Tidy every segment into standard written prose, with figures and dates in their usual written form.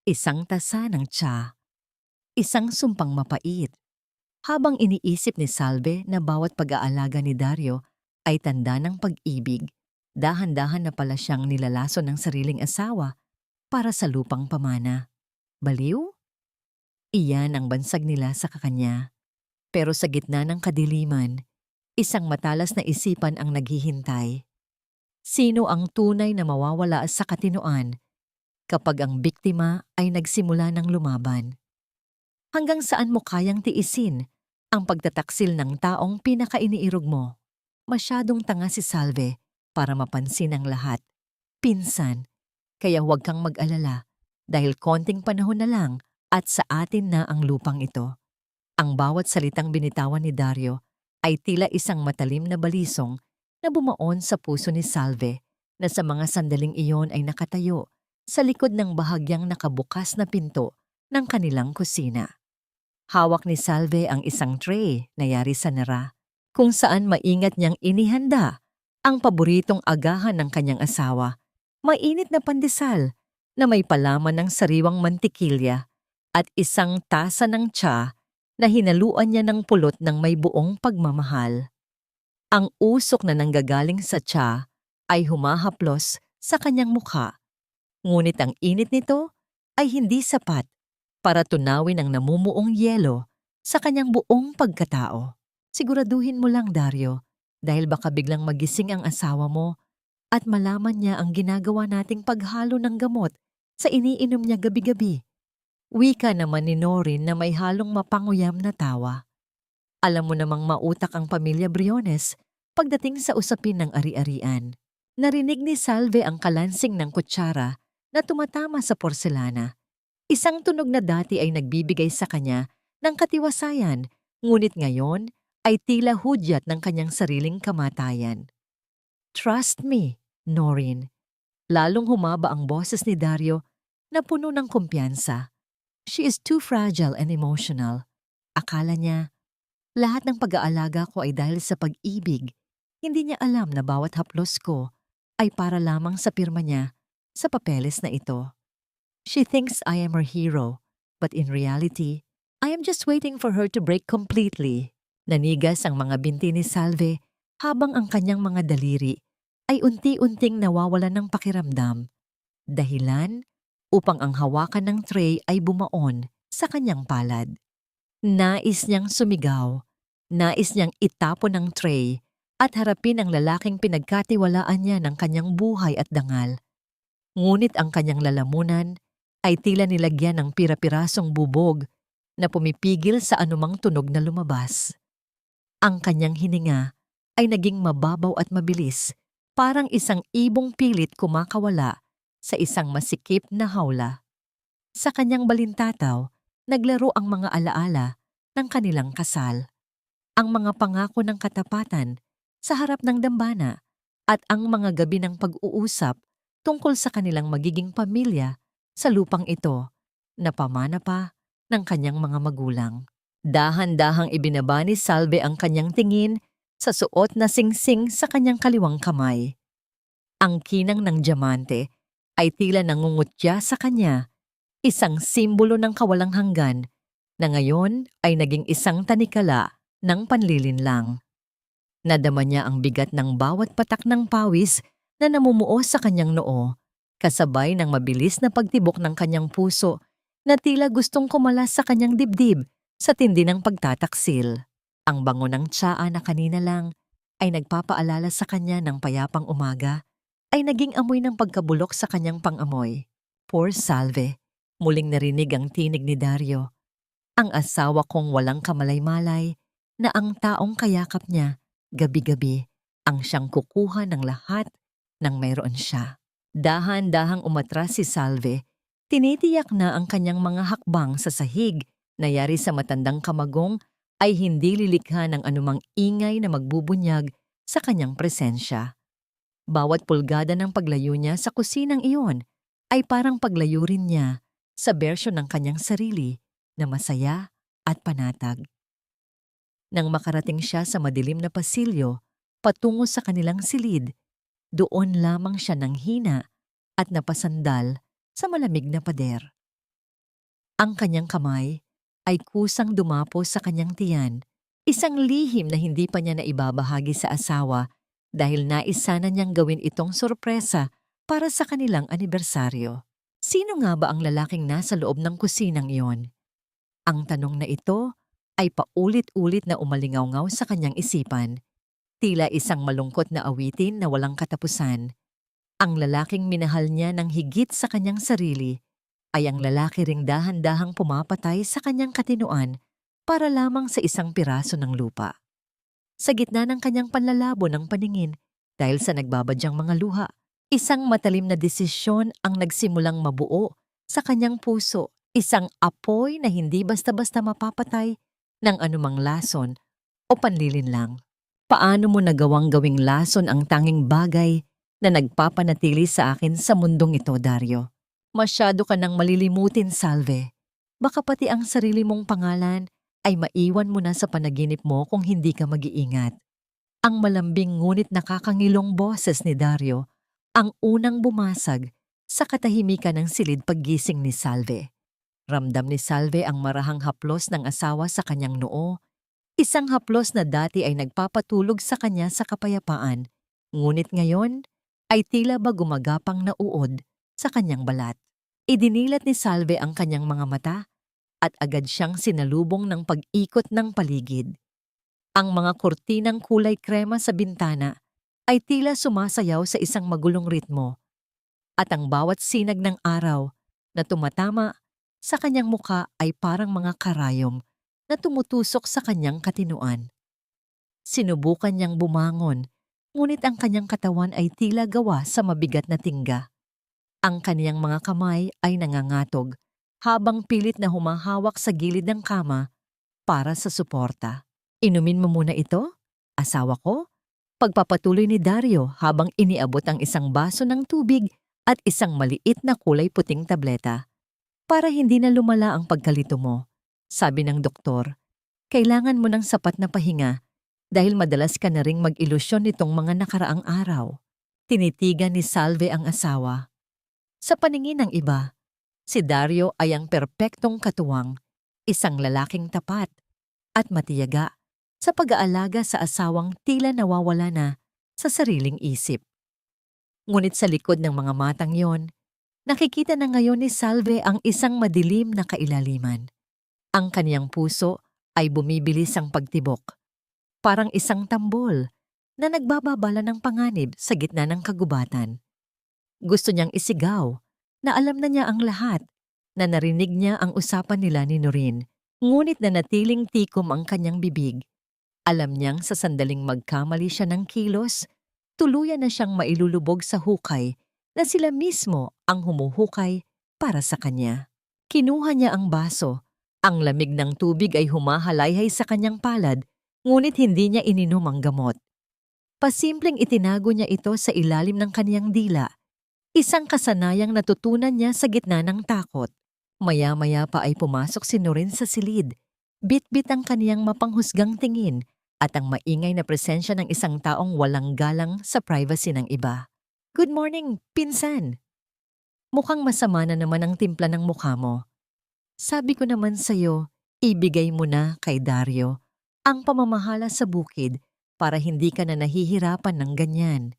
isang tasa ng tsa, isang sumpang mapait. Habang iniisip ni Salve na bawat pag-aalaga ni Dario ay tanda ng pag-ibig, dahan-dahan na pala siyang nilalaso ng sariling asawa para sa lupang pamana. Baliw? Iyan ang bansag nila sa kakanya. Pero sa gitna ng kadiliman, isang matalas na isipan ang naghihintay. Sino ang tunay na mawawala sa katinoan kapag ang biktima ay nagsimula ng lumaban? Hanggang saan mo kayang tiisin ang pagtataksil ng taong pinakainiirog mo? Masyadong tanga si Salve para mapansin ang lahat. Pinsan, kaya huwag kang mag-alala dahil konting panahon na lang at sa atin na ang lupang ito. Ang bawat salitang binitawan ni Dario ay tila isang matalim na balisong na bumaon sa puso ni Salve na sa mga sandaling iyon ay nakatayo sa likod ng bahagyang nakabukas na pinto ng kanilang kusina. Hawak ni Salve ang isang tray na yari sa nara, kung saan maingat niyang inihanda ang paboritong agahan ng kanyang asawa, mainit na pandesal na may palaman ng sariwang mantikilya at isang tasa ng tsa na hinaluan niya ng pulot ng may buong pagmamahal. Ang usok na nanggagaling sa tsa ay humahaplos sa kanyang mukha, ngunit ang init nito ay hindi sapat para tunawin ang namumuong yelo sa kanyang buong pagkatao. Siguraduhin mo lang, Dario, dahil baka biglang magising ang asawa mo at malaman niya ang ginagawa nating paghalo ng gamot sa iniinom niya gabi-gabi. Wika naman ni Norin na may halong mapanguyam na tawa. Alam mo namang mautak ang pamilya Briones pagdating sa usapin ng ari-arian. Narinig ni Salve ang kalansing ng kutsara na tumatama sa porselana. Isang tunog na dati ay nagbibigay sa kanya ng katiwasayan, ngunit ngayon ay tila hudyat ng kanyang sariling kamatayan. Trust me, Norin. Lalong humaba ang boses ni Dario na puno ng kumpiyansa. She is too fragile and emotional. Akala niya, lahat ng pag-aalaga ko ay dahil sa pag-ibig. Hindi niya alam na bawat haplos ko ay para lamang sa pirma niya sa papeles na ito. She thinks I am her hero, but in reality, I am just waiting for her to break completely. Nanigas ang mga binti ni Salve habang ang kanyang mga daliri ay unti-unting nawawalan ng pakiramdam. Dahilan upang ang hawakan ng tray ay bumaon sa kanyang palad. Nais niyang sumigaw, nais niyang itapon ang tray at harapin ang lalaking pinagkatiwalaan niya ng kanyang buhay at dangal. Ngunit ang kanyang lalamunan ay tila nilagyan ng pira-pirasong bubog na pumipigil sa anumang tunog na lumabas. Ang kanyang hininga ay naging mababaw at mabilis, parang isang ibong pilit kumakawala sa isang masikip na hawla. Sa kanyang balintataw, naglaro ang mga alaala ng kanilang kasal, ang mga pangako ng katapatan sa harap ng dambana at ang mga gabi ng pag-uusap tungkol sa kanilang magiging pamilya sa lupang ito na pamana pa ng kanyang mga magulang. Dahan-dahang ibinaba ni Salve ang kanyang tingin sa suot na singsing sa kanyang kaliwang kamay. Ang kinang ng diamante ay tila nangungutya sa kanya, isang simbolo ng kawalang hanggan na ngayon ay naging isang tanikala ng panlilinlang. Nadama niya ang bigat ng bawat patak ng pawis na namumuo sa kanyang noo, kasabay ng mabilis na pagtibok ng kanyang puso na tila gustong kumalas sa kanyang dibdib sa tindi ng pagtataksil. Ang bango ng tsaa na kanina lang ay nagpapaalala sa kanya ng payapang umaga ay naging amoy ng pagkabulok sa kanyang pangamoy. Poor Salve, muling narinig ang tinig ni Dario. Ang asawa kong walang kamalay-malay na ang taong kayakap niya gabi-gabi ang siyang kukuha ng lahat ng mayroon siya. Dahan-dahang umatras si Salve, tinitiyak na ang kanyang mga hakbang sa sahig na yari sa matandang kamagong ay hindi lilikha ng anumang ingay na magbubunyag sa kanyang presensya. Bawat pulgada ng paglayo niya sa kusinang iyon ay parang paglayo rin niya sa bersyon ng kanyang sarili na masaya at panatag. Nang makarating siya sa madilim na pasilyo, patungo sa kanilang silid, doon lamang siya nang hina at napasandal sa malamig na pader. Ang kanyang kamay ay kusang dumapo sa kanyang tiyan, isang lihim na hindi pa niya naibabahagi sa asawa dahil nais sana niyang gawin itong sorpresa para sa kanilang anibersaryo. Sino nga ba ang lalaking nasa loob ng kusinang iyon? Ang tanong na ito ay paulit-ulit na umalingaw sa kanyang isipan, tila isang malungkot na awitin na walang katapusan. Ang lalaking minahal niya ng higit sa kanyang sarili ay ang lalaki ring dahan-dahang pumapatay sa kanyang katinuan para lamang sa isang piraso ng lupa. Sa gitna ng kanyang panlalabo ng paningin dahil sa nagbabadyang mga luha, isang matalim na desisyon ang nagsimulang mabuo sa kanyang puso, isang apoy na hindi basta-basta mapapatay ng anumang lason o panlilinlang. Paano mo nagawang gawing lason ang tanging bagay na nagpapanatili sa akin sa mundong ito, Dario? Masyado ka nang malilimutin, Salve. Baka pati ang sarili mong pangalan ay maiwan mo na sa panaginip mo kung hindi ka mag-iingat. Ang malambing ngunit nakakangilong boses ni Dario ang unang bumasag sa katahimikan ng silid paggising ni Salve. Ramdam ni Salve ang marahang haplos ng asawa sa kanyang noo, isang haplos na dati ay nagpapatulog sa kanya sa kapayapaan, ngunit ngayon ay tila ba gumagapang na uod sa kanyang balat. Idinilat ni Salve ang kanyang mga mata at agad siyang sinalubong ng pag-ikot ng paligid. Ang mga kurtinang kulay krema sa bintana ay tila sumasayaw sa isang magulong ritmo at ang bawat sinag ng araw na tumatama sa kanyang muka ay parang mga karayom na tumutusok sa kanyang katinuan. Sinubukan niyang bumangon, ngunit ang kanyang katawan ay tila gawa sa mabigat na tingga. Ang kaniyang mga kamay ay nangangatog habang pilit na humahawak sa gilid ng kama para sa suporta. Inumin mo muna ito, asawa ko? Pagpapatuloy ni Dario habang iniabot ang isang baso ng tubig at isang maliit na kulay puting tableta. Para hindi na lumala ang pagkalito mo, sabi ng doktor, kailangan mo ng sapat na pahinga dahil madalas ka na ring mag-ilusyon nitong mga nakaraang araw. Tinitigan ni Salve ang asawa. Sa paningin ng iba, si Dario ay ang perpektong katuwang, isang lalaking tapat at matiyaga sa pag-aalaga sa asawang tila nawawala na sa sariling isip. Ngunit sa likod ng mga matang yon, nakikita na ngayon ni Salve ang isang madilim na kailaliman. Ang kaniyang puso ay bumibilis ang pagtibok, parang isang tambol na nagbababala ng panganib sa gitna ng kagubatan. Gusto niyang isigaw na alam na niya ang lahat, na narinig niya ang usapan nila ni Noreen, ngunit nanatiling tikom ang kanyang bibig. Alam niyang sa sandaling magkamali siya ng kilos, tuluyan na siyang mailulubog sa hukay na sila mismo ang humuhukay para sa kanya. Kinuha niya ang baso. Ang lamig ng tubig ay humahalayhay sa kanyang palad, ngunit hindi niya ininom ang gamot. Pasimpleng itinago niya ito sa ilalim ng kaniyang dila, isang kasanayang natutunan niya sa gitna ng takot. Maya-maya pa ay pumasok si Noreen sa silid, bit-bit ang kaniyang mapanghusgang tingin at ang maingay na presensya ng isang taong walang galang sa privacy ng iba. "Good morning, pinsan. Mukhang masama na naman ang timpla ng mukha mo. Sabi ko naman sa'yo, ibigay mo na kay Dario ang pamamahala sa bukid para hindi ka na nahihirapan ng ganyan.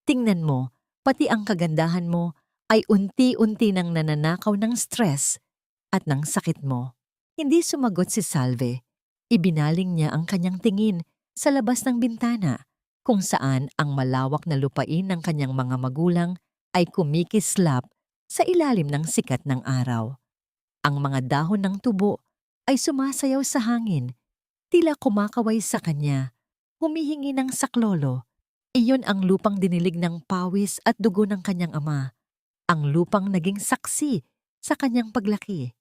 Tingnan mo, pati ang kagandahan mo ay unti-unti nang nananakaw ng stress at ng sakit mo." Hindi sumagot si Salve. Ibinaling niya ang kanyang tingin sa labas ng bintana, kung saan ang malawak na lupain ng kanyang mga magulang ay kumikislap sa ilalim ng sikat ng araw. Ang mga dahon ng tubo ay sumasayaw sa hangin, tila kumakaway sa kanya, humihingi ng saklolo. Iyon ang lupang dinilig ng pawis at dugo ng kanyang ama, ang lupang naging saksi sa kanyang paglaki.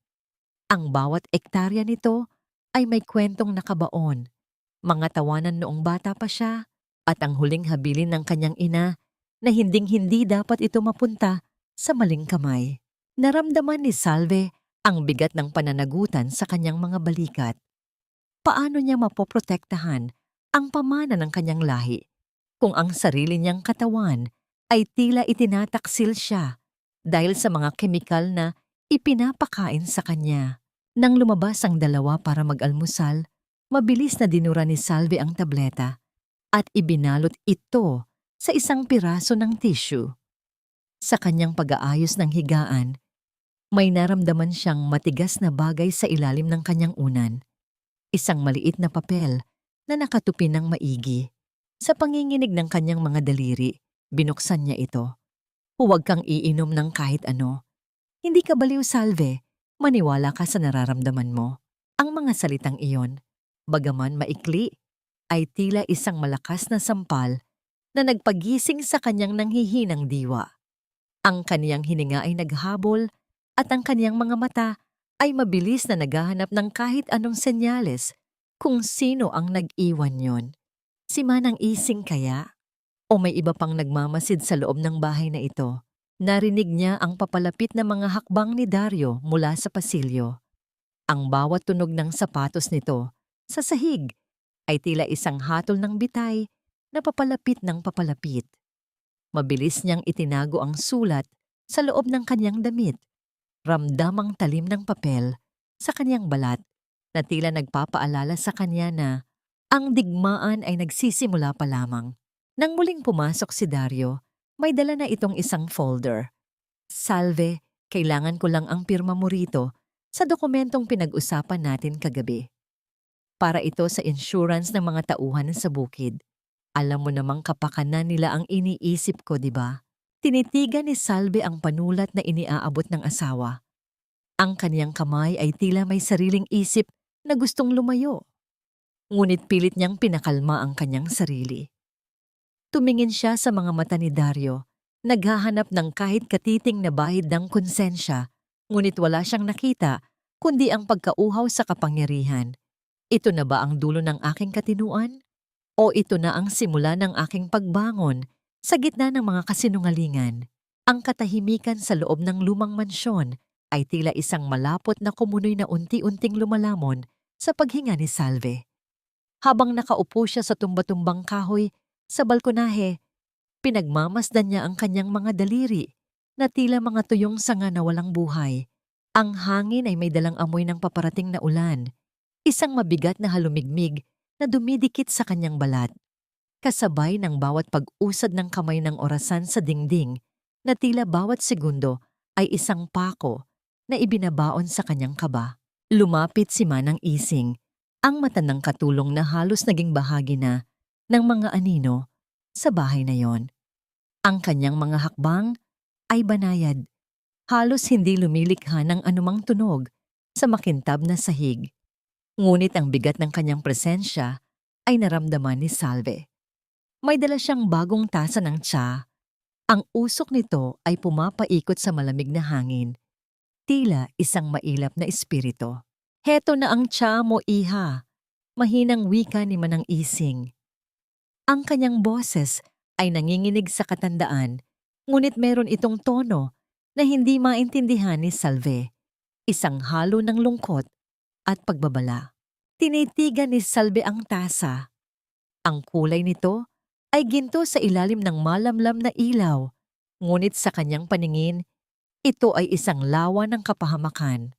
Ang bawat ektarya nito ay may kwentong nakabaon, mga tawanan noong bata pa siya, at ang huling habilin ng kanyang ina na hinding-hindi dapat ito mapunta sa maling kamay. Naramdaman ni Salve ang bigat ng pananagutan sa kanyang mga balikat. Paano niya mapoprotektahan ang pamana ng kanyang lahi kung ang sarili niyang katawan ay tila itinataksil siya dahil sa mga kemikal na ipinapakain sa kanya? Nang lumabas ang dalawa para mag-almusal, mabilis na dinura ni Salve ang tableta at ibinalot ito sa isang piraso ng tissue. Sa kanyang pag-aayos ng higaan, may naramdaman siyang matigas na bagay sa ilalim ng kanyang unan. Isang maliit na papel na nakatupi ng maigi. Sa panginginig ng kanyang mga daliri, binuksan niya ito. Huwag kang iinom ng kahit ano. Hindi ka baliw, Salve. Maniwala ka sa nararamdaman mo. Ang mga salitang iyon, bagaman maikli, ay tila isang malakas na sampal na nagpagising sa kanyang nanghihinang diwa. Ang kaniyang hininga ay naghabol at ang kaniyang mga mata ay mabilis na naghahanap ng kahit anong senyales kung sino ang nag-iwan yon. Si Manang Ising kaya? O may iba pang nagmamasid sa loob ng bahay na ito? Narinig niya ang papalapit na mga hakbang ni Dario mula sa pasilyo. Ang bawat tunog ng sapatos nito sa sahig ay tila isang hatol ng bitay na papalapit ng papalapit. Mabilis niyang itinago ang sulat sa loob ng kanyang damit. Ramdam ang talim ng papel sa kanyang balat na tila nagpapaalala sa kanya na ang digmaan ay nagsisimula pa lamang. Nang muling pumasok si Dario, may dala na itong isang folder. Salve, kailangan ko lang ang pirma mo rito sa dokumentong pinag-usapan natin kagabi. Para ito sa insurance ng mga tauhan sa bukid. Alam mo namang kapakanan nila ang iniisip ko, di ba? Tinitigan ni Salve ang panulat na iniaabot ng asawa. Ang kaniyang kamay ay tila may sariling isip na gustong lumayo. Ngunit pilit niyang pinakalma ang kanyang sarili. Tumingin siya sa mga mata ni Dario, naghahanap ng kahit katiting na bahid ng konsensya, ngunit wala siyang nakita kundi ang pagkauhaw sa kapangyarihan. Ito na ba ang dulo ng aking katinuan? O ito na ang simula ng aking pagbangon sa gitna ng mga kasinungalingan? Ang katahimikan sa loob ng lumang mansyon ay tila isang malapot na kumunoy na unti-unting lumalamon sa paghinga ni Salve. Habang nakaupo siya sa tumba-tumbang kahoy sa balkonahe, pinagmamasdan niya ang kanyang mga daliri na tila mga tuyong sanga na walang buhay. Ang hangin ay may dalang amoy ng paparating na ulan, isang mabigat na halumigmig na dumidikit sa kanyang balat. Kasabay ng bawat pag-usad ng kamay ng orasan sa dingding na tila bawat segundo ay isang pako na ibinabaon sa kanyang kaba. Lumapit si Manang Ising, ang matandang katulong na halos naging bahagi na ng mga anino sa bahay na yon. Ang kanyang mga hakbang ay banayad, halos hindi lumilikha ng anumang tunog sa makintab na sahig. Ngunit ang bigat ng kanyang presensya ay naramdaman ni Salve. May dala siyang bagong tasa ng tsa. Ang usok nito ay pumapaikot sa malamig na hangin, tila isang mailap na espiritu. Heto na ang tsa mo, iha, mahinang wika ni Manang Ising. Ang kanyang boses ay nanginginig sa katandaan, ngunit meron itong tono na hindi maintindihan ni Salve, isang halo ng lungkot at pagbabala. Tinitigan ni Salve ang tasa. Ang kulay nito ay ginto sa ilalim ng malamlam na ilaw, ngunit sa kanyang paningin, ito ay isang lawa ng kapahamakan.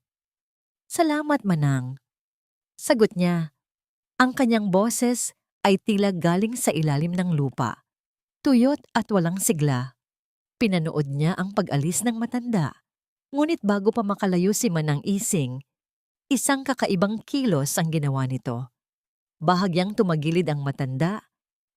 Salamat, Manang. Sagot niya. Ang kanyang boses ay tila galing sa ilalim ng lupa. Tuyot at walang sigla. Pinanood niya ang pag-alis ng matanda. Ngunit bago pa makalayo si Manang Ising, isang kakaibang kilos ang ginawa nito. Bahagyang tumagilid ang matanda,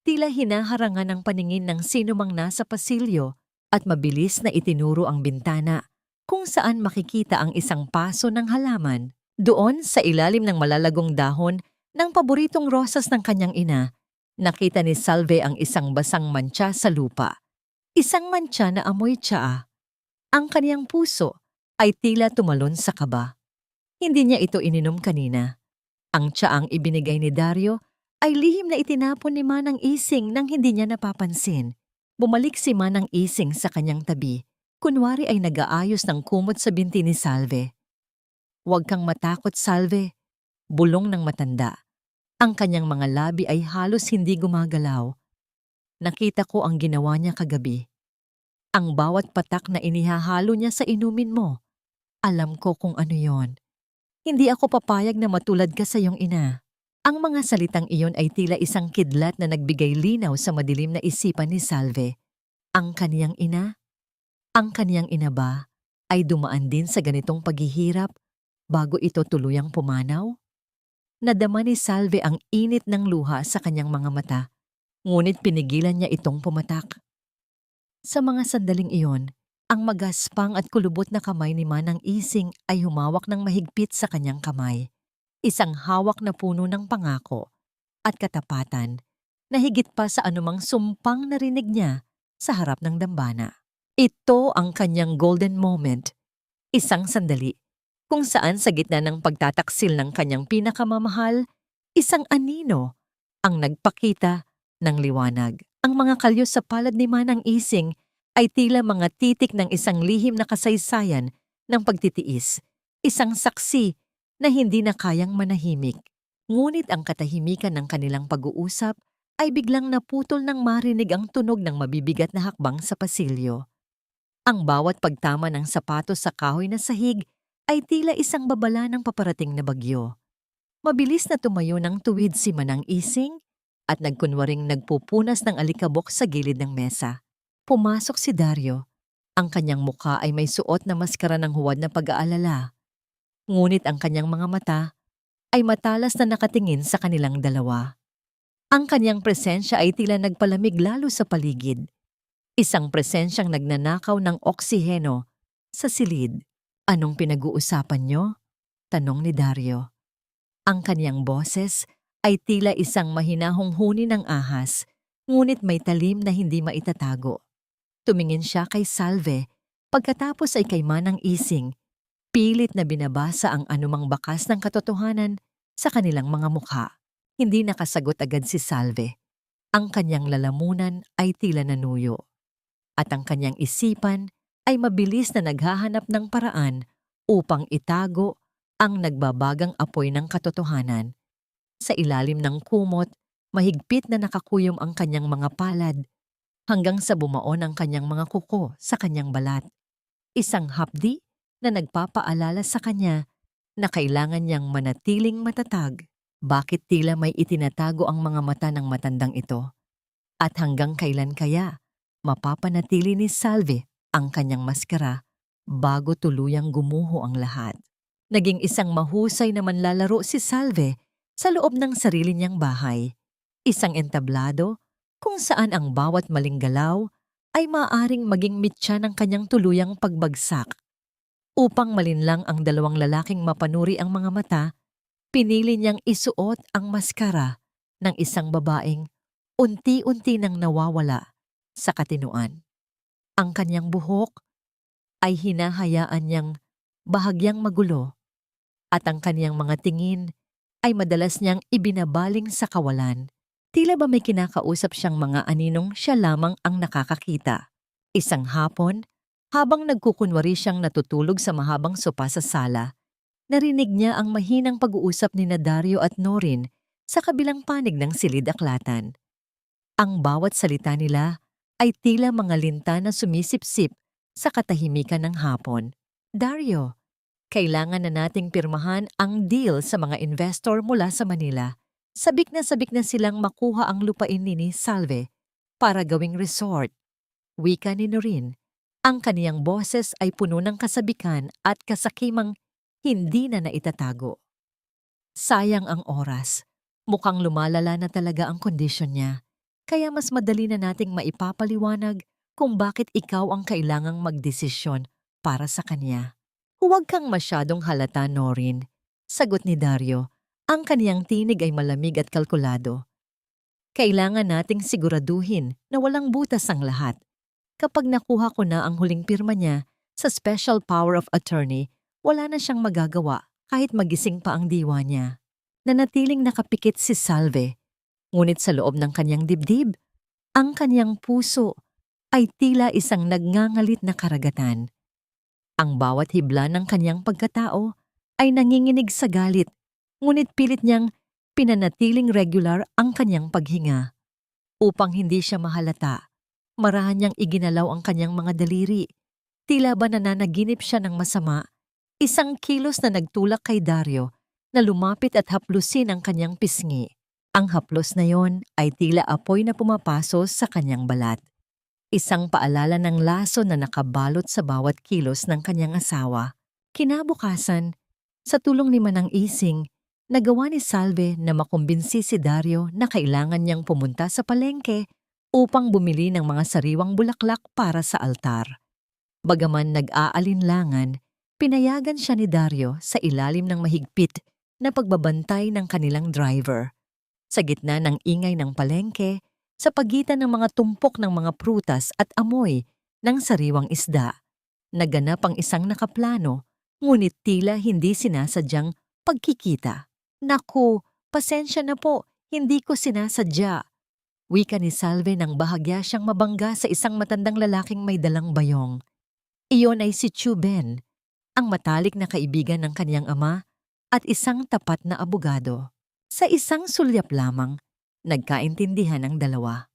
tila hinaharangan ang paningin ng sinumang nasa pasilyo at mabilis na itinuro ang bintana kung saan makikita ang isang paso ng halaman. Doon sa ilalim ng malalagong dahon ng paboritong rosas ng kanyang ina, nakita ni Salve ang isang basang mantsa sa lupa. Isang mantsa na amoy tsaa. Ang kaniyang puso ay tila tumalon sa kaba. Hindi niya ito ininom kanina. Ang tsaang ibinigay ni Dario ay lihim na itinapon ni Manang Ising nang hindi niya napapansin. Bumalik si Manang Ising sa kanyang tabi. Kunwari ay nag-aayos ng kumot sa binti ni Salve. Huwag kang matakot, Salve. Bulong ng matanda. Ang kanyang mga labi ay halos hindi gumagalaw. Nakita ko ang ginawa niya kagabi. Ang bawat patak na inihahalo niya sa inumin mo. Alam ko kung ano yon. Hindi ako papayag na matulad ka sa iyong ina. Ang mga salitang iyon ay tila isang kidlat na nagbigay linaw sa madilim na isipan ni Salve. Ang kaniyang ina? Ang kaniyang ina ba ay dumaan din sa ganitong paghihirap bago ito tuluyang pumanaw? Nadama ni Salve ang init ng luha sa kanyang mga mata, ngunit pinigilan niya itong pumatak. Sa mga sandaling iyon, ang magaspang at kulubot na kamay ni Manang Ising ay humawak ng mahigpit sa kanyang kamay. Isang hawak na puno ng pangako at katapatan na higit pa sa anumang sumpang narinig niya sa harap ng dambana. Ito ang kanyang golden moment, isang sandali kung saan sa gitna ng pagtataksil ng kanyang pinakamamahal, isang anino ang nagpakita ng liwanag. Ang mga kalyo sa palad ni Manang Ising ay tila mga titik ng isang lihim na kasaysayan ng pagtitiis, isang saksi na hindi na kayang manahimik. Ngunit ang katahimikan ng kanilang pag-uusap ay biglang naputol nang marinig ang tunog ng mabibigat na hakbang sa pasilyo. Ang bawat pagtama ng sapatos sa kahoy na sahig ay tila isang babala ng paparating na bagyo. Mabilis na tumayo ng tuwid si Manang Ising at nagkunwaring nagpupunas ng alikabok sa gilid ng mesa. Pumasok si Dario. Ang kanyang mukha ay may suot na maskara ng huwad na pag-aalala. Ngunit ang kanyang mga mata ay matalas na nakatingin sa kanilang dalawa. Ang kanyang presensya ay tila nagpalamig lalo sa paligid. Isang presensyang nagnanakaw ng oksiheno sa silid. Anong pinag-uusapan niyo? Tanong ni Dario. Ang kanyang boses ay tila isang mahinahong huni ng ahas, ngunit may talim na hindi maitatago. Tumingin siya kay Salve, pagkatapos ay kay Manang Ising, pilit na binabasa ang anumang bakas ng katotohanan sa kanilang mga mukha. Hindi nakasagot agad si Salve. Ang kanyang lalamunan ay tila nanuyo. At ang kanyang isipan ay mabilis na naghahanap ng paraan upang itago ang nagbabagang apoy ng katotohanan. Sa ilalim ng kumot, mahigpit na nakakuyom ang kanyang mga palad hanggang sa bumaon ang kanyang mga kuko sa kanyang balat. Isang hapdi na nagpapaalala sa kanya na kailangan niyang manatiling matatag. Bakit tila may itinatago ang mga mata ng matandang ito? At hanggang kailan kaya mapapanatili ni Salve ang kanyang maskara bago tuluyang gumuho ang lahat? Naging isang mahusay na manlalaro si Salve sa loob ng sarili niyang bahay. Isang entablado kung saan ang bawat maling galaw ay maaaring maging mitya ng kanyang tuluyang pagbagsak. Upang malinlang ang dalawang lalaking mapanuri ang mga mata, pinili niyang isuot ang maskara ng isang babaeng unti-unti nang nawawala sa katinuan. Ang kanyang buhok ay hinahayaan niyang bahagyang magulo at ang kanyang mga tingin ay madalas niyang ibinabaling sa kawalan. Tila ba may kinakausap siyang mga aninong siya lamang ang nakakakita. Isang hapon, habang nagkukunwari siyang natutulog sa mahabang sopa sa sala, narinig niya ang mahinang pag-uusap ni Dario at Norin sa kabilang panig ng silid-aklatan. Ang bawat salita nila ay tila mga linta na sumisipsip sa katahimikan ng hapon. Dario, kailangan na nating pirmahan ang deal sa mga investor mula sa Manila. Sabik na silang makuha ang lupain ni Salve para gawing resort. Wika ni Norin. Ang kaniyang boses ay puno ng kasabikan at kasakimang hindi na naitatago. Sayang ang oras. Mukhang lumalala na talaga ang kondisyon niya. Kaya mas madali na nating maipapaliwanag kung bakit ikaw ang kailangang magdesisyon para sa kanya. Huwag kang masyadong halata, Norin. Sagot ni Dario. Ang kaniyang tinig ay malamig at kalkulado. Kailangan nating siguraduhin na walang butas ang lahat. Kapag nakuha ko na ang huling pirma niya sa Special Power of Attorney, wala na siyang magagawa kahit magising pa ang diwa niya. Nanatiling nakapikit si Salve, ngunit sa loob ng kanyang dibdib, ang kanyang puso ay tila isang nagngangalit na karagatan. Ang bawat hibla ng kanyang pagkatao ay nanginginig sa galit, ngunit pilit niyang pinanatiling regular ang kanyang paghinga. Upang hindi siya mahalata, marahan niyang iginalaw ang kanyang mga daliri. Tila ba nananaginip siya ng masama, Isang kilos na nagtulak kay Dario na lumapit at haplusin ang kanyang pisngi. Ang haplos na yon ay tila apoy na pumapaso sa kanyang balat. Isang paalala ng laso na nakabalot sa bawat kilos ng kanyang asawa. Kinabukasan, sa tulong ni Manang Ising, nagawa ni Salve na makumbinsi si Dario na kailangan niyang pumunta sa palengke upang bumili ng mga sariwang bulaklak para sa altar. Bagaman nag-aalinlangan, pinayagan siya ni Dario sa ilalim ng mahigpit na pagbabantay ng kanilang driver. Sa gitna ng ingay ng palengke, sa pagitan ng mga tumpok ng mga prutas at amoy ng sariwang isda, naganap ang isang nakaplano, ngunit tila hindi sinasadyang pagkikita. Naku, pasensya na po, hindi ko sinasadya. Wika ni Salve nang bahagya siyang mabangga sa isang matandang lalaking may dalang bayong. Iyon ay si Chu Ben, ang matalik na kaibigan ng kanyang ama at isang tapat na abogado. Sa isang sulyap lamang, nagkaintindihan ang dalawa.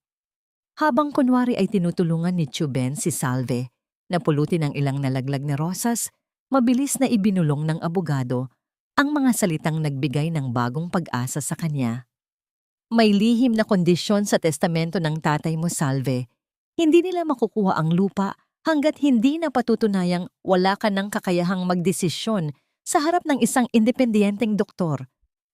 Habang kunwari ay tinutulungan ni Chu Ben si Salve na pulutin ang ilang nalaglag na rosas, mabilis na ibinulong ng abogado ang mga salitang nagbigay ng bagong pag-asa sa kanya. May lihim na kondisyon sa testamento ng tatay mo, Salve. Hindi nila makukuha ang lupa hanggat hindi na patutunayang wala ka ng kakayahang magdesisyon sa harap ng isang independenteng doktor.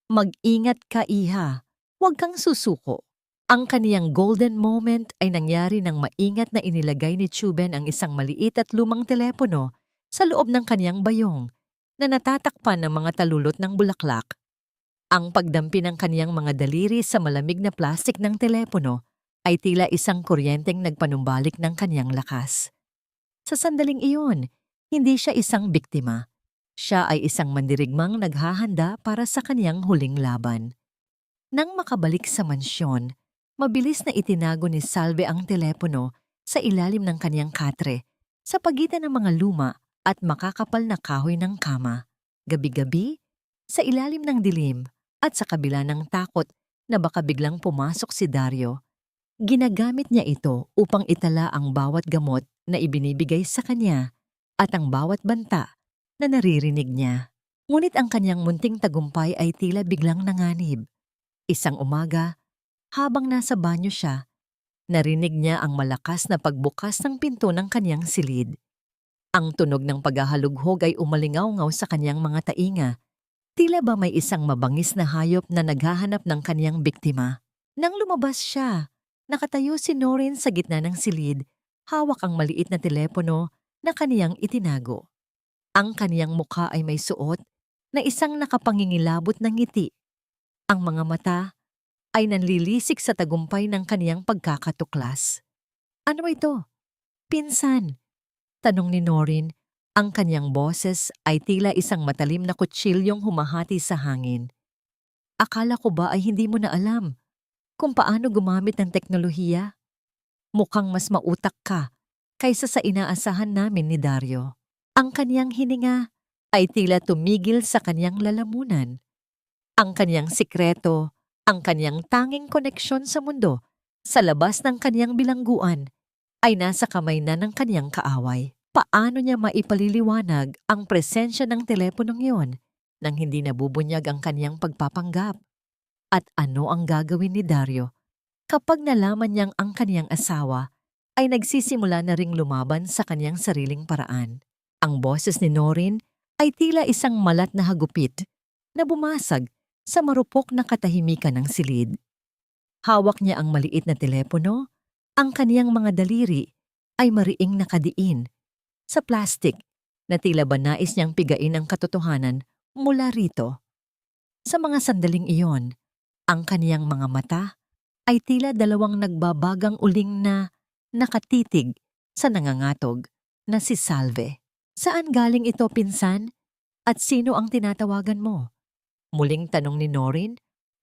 Mag-ingat ka, iha. Huwag kang susuko. Ang kaniyang golden moment ay nangyari nang maingat na inilagay ni Chuben ang isang maliit at lumang telepono sa loob ng kaniyang bayong na natatakpan ng mga talulot ng bulaklak. Ang pagdampi ng kaniyang mga daliri sa malamig na plastik ng telepono ay tila isang kuryenteng nagpanumbalik ng kaniyang lakas. Sa sandaling iyon, hindi siya isang biktima. Siya ay isang mandirigmang naghahanda para sa kaniyang huling laban. Nang makabalik sa mansyon, mabilis na itinago ni Salve ang telepono sa ilalim ng kaniyang katre sa pagitan ng mga luma at makakapal na kahoy ng kama. Gabi-gabi, sa ilalim ng dilim at sa kabila ng takot na baka biglang pumasok si Dario, ginagamit niya ito upang itala ang bawat gamot na ibinibigay sa kanya at ang bawat banta na naririnig niya. Ngunit ang kanyang munting tagumpay ay tila biglang nanganib. Isang umaga, habang nasa banyo siya, narinig niya ang malakas na pagbukas ng pinto ng kanyang silid. Ang tunog ng paghahalughog ay umalingaw-ngaw sa kanyang mga tainga. Tila ba may isang mabangis na hayop na naghahanap ng kanyang biktima. Nang lumabas siya, nakatayo si Noreen sa gitna ng silid, hawak ang maliit na telepono na kaniyang itinago. Ang kaniyang mukha ay may suot na isang nakapangingilabot na ngiti. Ang mga mata ay nanlilisik sa tagumpay ng kaniyang pagkakatuklas. Ano ito? Pinsan, tanong ni Noreen. Ang kaniyang boses ay tila isang matalim na kutsilyong humahati sa hangin. Akala ko ba ay hindi mo na alam kung paano gumamit ng teknolohiya? Mukhang mas mautak ka kaysa sa inaasahan namin ni Dario. Ang kaniyang hininga ay tila tumigil sa kaniyang lalamunan. Ang kaniyang sikreto, ang kaniyang tanging koneksyon sa mundo, sa labas ng kaniyang bilangguan, ay nasa kamay na ng kaniyang kaaway. Paano niya maipaliliwanag ang presensya ng teleponong yon nang hindi nabubunyag ang kaniyang pagpapanggap? At ano ang gagawin ni Dario kapag nalaman niyang ang kaniyang asawa ay nagsisimula na ring lumaban sa kaniyang sariling paraan? Ang boses ni Noreen ay tila isang malat na hagupit na bumasag sa marupok na katahimikan ng silid. Hawak niya ang maliit na telepono, ang kaniyang mga daliri ay mariing nakadiin sa plastik na tila ba nais niyang pigain ang katotohanan mula rito. Sa mga sandaling iyon, ang kaniyang mga mata ay tila dalawang nagbabagang uling na nakatitig sa nangangatog na si Salve. Saan galing ito, pinsan? At sino ang tinatawagan mo? Muling tanong ni Noreen.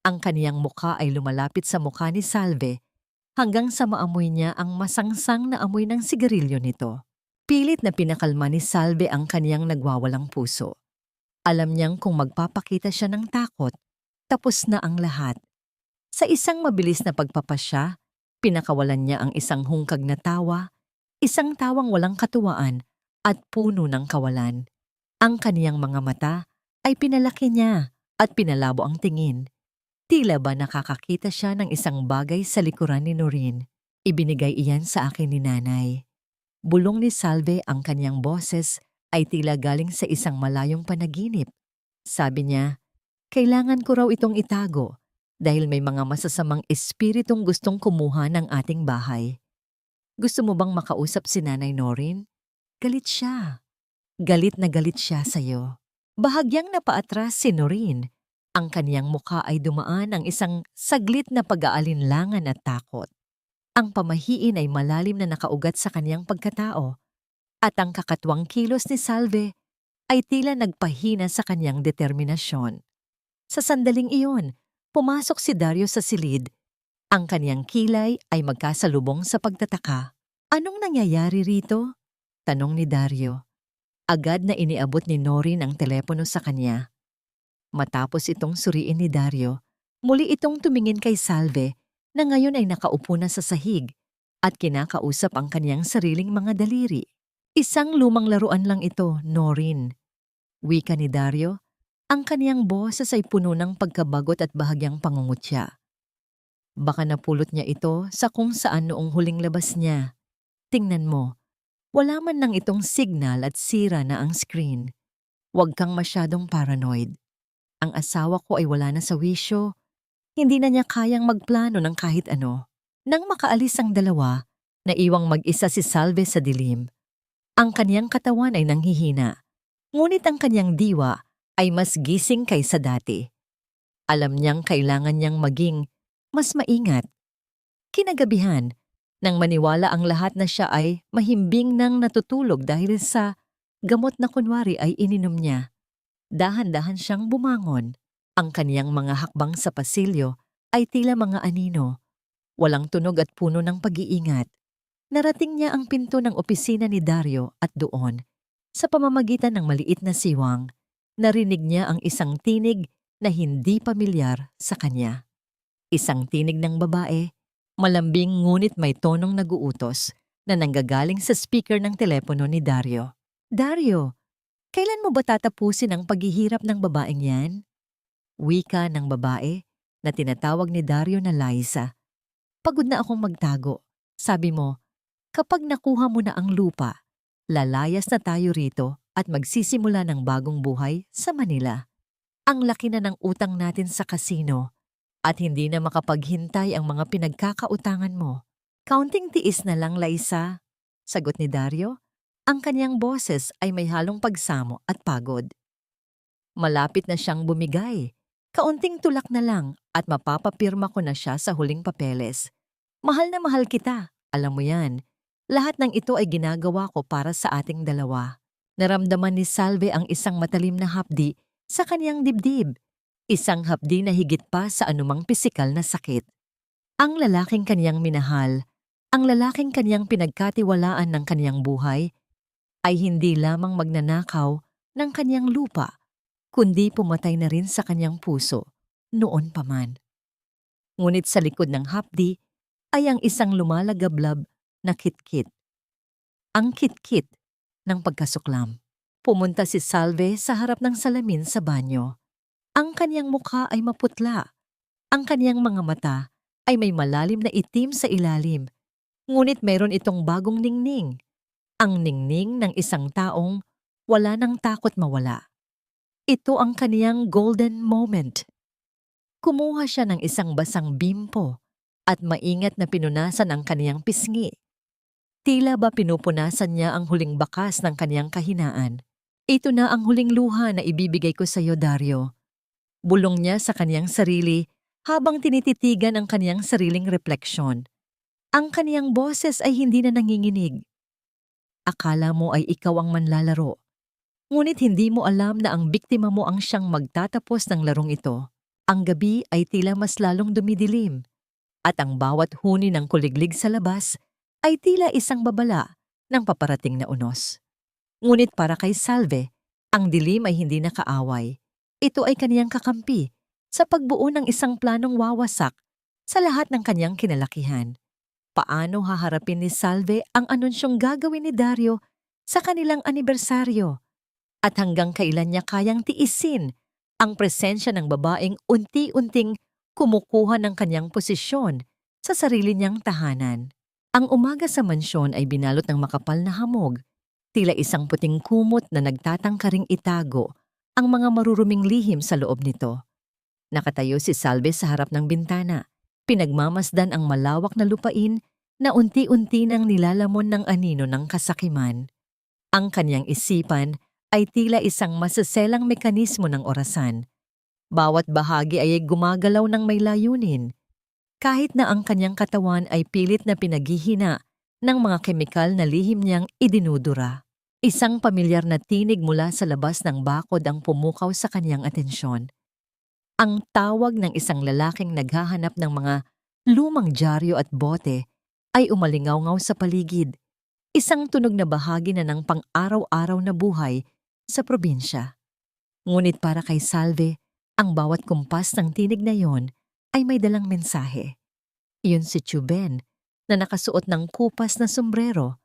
Ang kaniyang mukha ay lumalapit sa mukha ni Salve hanggang sa maamoy niya ang masangsang na amoy ng sigarilyo nito. Pilit na pinakalma ni Salve ang kaniyang nagwawalang puso. Alam niyang kung magpapakita siya ng takot, tapos na ang lahat. Sa isang mabilis na pagpapasya, pinakawalan niya ang isang hungkag na tawa, isang tawang walang katuwaan at puno ng kawalan. Ang kaniyang mga mata ay pinalaki niya at pinalabo ang tingin. Tila ba nakakakita siya ng isang bagay sa likuran ni Noreen. Ibinigay iyan sa akin ni nanay. Bulong ni Salve ang kanyang boses ay tila galing sa isang malayong panaginip. Sabi niya, kailangan ko raw itong itago dahil may mga masasamang espiritong gustong kumuha ng ating bahay. Gusto mo bang makausap si Nanay Noreen? Galit siya. Galit na galit siya sa'yo. Bahagyang napaatras si Noreen. Ang kaniyang mukha ay dumaan ang isang saglit na pag-aalinlangan at takot. Ang pamahiin ay malalim na nakaugat sa kaniyang pagkatao. At ang kakatwang kilos ni Salve ay tila nagpahina sa kaniyang determinasyon. Sa sandaling iyon, pumasok si Dario sa silid. Ang kaniyang kilay ay magkasalubong sa pagtataka. Anong nangyayari rito? Tanong ni Dario. Agad na iniabot ni Noreen ang telepono sa kanya. Matapos itong suriin ni Dario, muli itong tumingin kay Salve na ngayon ay nakaupo na sa sahig at kinakausap ang kaniyang sariling mga daliri. Isang lumang laruan lang ito, Noreen. Wika ni Dario, ang kaniyang boses ay puno ng pagkabagot at bahagyang pangungutya. Baka napulot niya ito sa kung saan noong huling labas niya. Tingnan mo, wala man lang itong signal at sira na ang screen. Huwag kang masyadong paranoid. Ang asawa ko ay wala na sa wisyo. Hindi na niya kayang magplano ng kahit ano. Nang makaalis ang dalawa, naiwang mag-isa si Salve sa dilim. Ang kaniyang katawan ay nanghihina. Ngunit ang kaniyang diwa ay mas gising kaysa dati. Alam niyang kailangan niyang maging mas maingat. Kinagabihan, nang maniwala ang lahat na siya ay mahimbing nang natutulog dahil sa gamot na kunwari ay ininom niya. Dahan-dahan siyang bumangon. Ang kaniyang mga hakbang sa pasilyo ay tila mga anino. Walang tunog at puno ng pag-iingat. Narating niya ang pinto ng opisina ni Dario at doon, sa pamamagitan ng maliit na siwang, narinig niya ang isang tinig na hindi pamilyar sa kanya. Isang tinig ng babae, malambing ngunit may tonong naguutos na nanggagaling sa speaker ng telepono ni Dario. Dario, kailan mo ba tatapusin ang paghihirap ng babaeng yan? Wika ng babae na tinatawag ni Dario na Liza. Pagod na akong magtago. Sabi mo, kapag nakuha mo na ang lupa, lalayas na tayo rito at magsisimula ng bagong buhay sa Manila. Ang laki na ng utang natin sa kasino at hindi na makapaghintay ang mga pinagkakautangan mo. Counting tiis na lang, Liza, sagot ni Dario. Ang kanyang boses ay may halong pagsamo at pagod. Malapit na siyang bumigay. Kaunting tulak na lang at mapapapirma ko na siya sa huling papeles. Mahal na mahal kita, alam mo yan. Lahat ng ito ay ginagawa ko para sa ating dalawa. Naramdaman ni Salve ang isang matalim na hapdi sa kaniyang dibdib. Isang hapdi na higit pa sa anumang pisikal na sakit. Ang lalaking kaniyang minahal, ang lalaking kaniyang pinagkatiwalaan ng kaniyang buhay, ay hindi lamang magnanakaw ng kaniyang lupa, kundi pumatay na rin sa kaniyang puso, noon pa man. Ngunit sa likod ng hapdi ay ang isang lumalagablab na kitkit. Ang kitkit ng pagkasuklam. Pumunta si Salve sa harap ng salamin sa banyo. Ang kaniyang mukha ay maputla. Ang kaniyang mga mata ay may malalim na itim sa ilalim. Ngunit mayroon itong bagong ningning. Ang ningning ng isang taong wala nang takot mawala. Ito ang kaniyang golden moment. Kumuha siya ng isang basang bimpo at maingat na pinunasan ang kaniyang pisngi. Tila ba pinupunasan niya ang huling bakas ng kaniyang kahinaan. Ito na ang huling luha na ibibigay ko sa iyo, Dario. Bulong niya sa kaniyang sarili habang tinititigan ang kaniyang sariling refleksyon. Ang kaniyang boses ay hindi na nanginginig. Akala mo ay ikaw ang manlalaro. Ngunit hindi mo alam na ang biktima mo ang siyang magtatapos ng larong ito. Ang gabi ay tila mas lalong dumidilim. At ang bawat huni ng kuliglig sa labas ay tila isang babala ng paparating na unos. Ngunit para kay Salve, ang dilim ay hindi nakaaway. Ito ay kaniyang kakampi sa pagbuo ng isang planong wawasak sa lahat ng kaniyang kinalakihan. Paano haharapin ni Salve ang anunsyong gagawin ni Dario sa kanilang anibersaryo? At hanggang kailan niya kayang tiisin ang presensya ng babaeng unti-unting kumukuha ng kanyang posisyon sa sarili niyang tahanan. Ang umaga sa mansyon ay binalot ng makapal na hamog, tila isang puting kumot na nagtatangkaring itago ang mga maruruming lihim sa loob nito. Nakatayo si Salve sa harap ng bintana, pinagmamasdan ang malawak na lupain na unti-unti nang nilalamon ng anino ng kasakiman. Ang kanyang isipan ay tila isang masaselang mekanismo ng orasan. Bawat bahagi ay gumagalaw ng may layunin, kahit na ang kanyang katawan ay pilit na pinaghihina ng mga kemikal na lihim niyang idinudura. Isang pamilyar na tinig mula sa labas ng bakod ang pumukaw sa kanyang atensyon. Ang tawag ng isang lalaking naghahanap ng mga lumang dyaryo at bote ay umalingaw-ngaw sa paligid. Isang tunog na bahagi na ng pang-araw-araw na buhay sa probinsya. Ngunit para kay Salve, ang bawat kumpas ng tinig na yon ay may dalang mensahe. Iyon si Chuben na nakasuot ng kupas na sombrero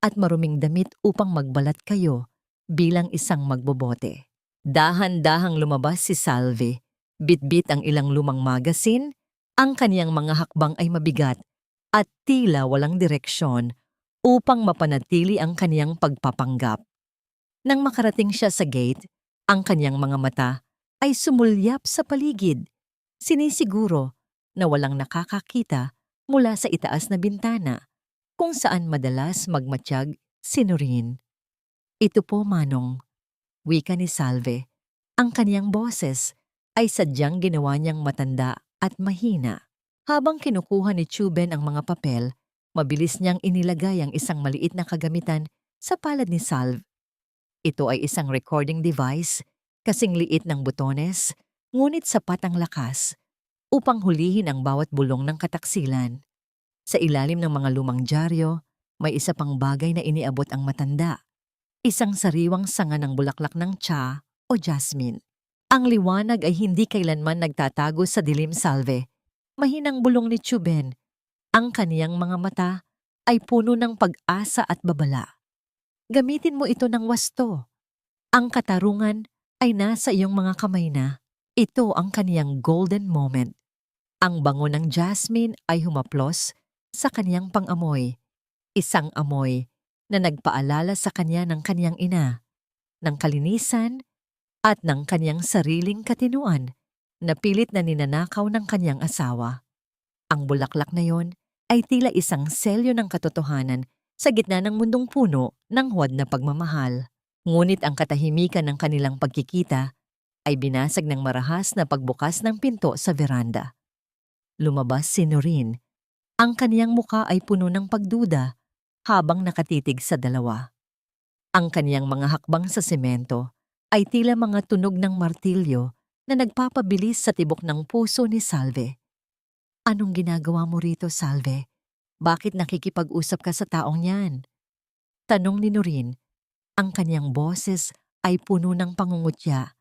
at maruming damit upang magbalat kayo bilang isang magbobote. Dahan-dahang lumabas si Salve, bitbit ang ilang lumang magasin, ang kaniyang mga hakbang ay mabigat at tila walang direksyon upang mapanatili ang kaniyang pagpapanggap. Nang makarating siya sa gate, ang kaniyang mga mata ay sumulyap sa paligid, sinisiguro na walang nakakakita mula sa itaas na bintana kung saan madalas magmatiyag si Noreen. "Ito po, Manong," wika ni Salve. Ang kaniyang boses ay sadyang ginawa niyang matanda at mahina. Habang kinukuha ni Chuben ang mga papel, mabilis niyang inilagay ang isang maliit na kagamitan sa palad ni Salve. Ito ay isang recording device, kasing liit ng butones, ngunit sapat ang lakas upang hulihin ang bawat bulong ng kataksilan. Sa ilalim ng mga lumang dyaryo, may isa pang bagay na iniabot ang matanda. Isang sariwang sanga ng bulaklak ng tsa o jasmine. Ang liwanag ay hindi kailanman nagtatago sa dilim, Salve. Mahinang bulong ni Chuben. Ang kaniyang mga mata ay puno ng pag-asa at babala. Gamitin mo ito ng wasto. Ang katarungan ay nasa iyong mga kamay na. Ito ang kaniyang golden moment. Ang bango ng jasmine ay humaplos sa kaniyang pang-amoy. Isang amoy na nagpaalala sa kanya ng kaniyang ina, ng kalinisan at ng kaniyang sariling katinuan na pilit na ninanakaw ng kaniyang asawa. Ang bulaklak na yon ay tila isang selyo ng katotohanan sa gitna ng mundong puno ng huwad na pagmamahal. Ngunit ang katahimikan ng kanilang pagkikita ay binasag ng marahas na pagbukas ng pinto sa veranda. Lumabas si Noreen. Ang kaniyang muka ay puno ng pagduda habang nakatitig sa dalawa. Ang kaniyang mga hakbang sa semento ay tila mga tunog ng martilyo na nagpapabilis sa tibok ng puso ni Salve. "Anong ginagawa mo rito, Salve? Bakit nakikipag-usap ka sa taong yan?" Tanong ni Noreen. Ang kaniyang boses ay puno ng pangungutya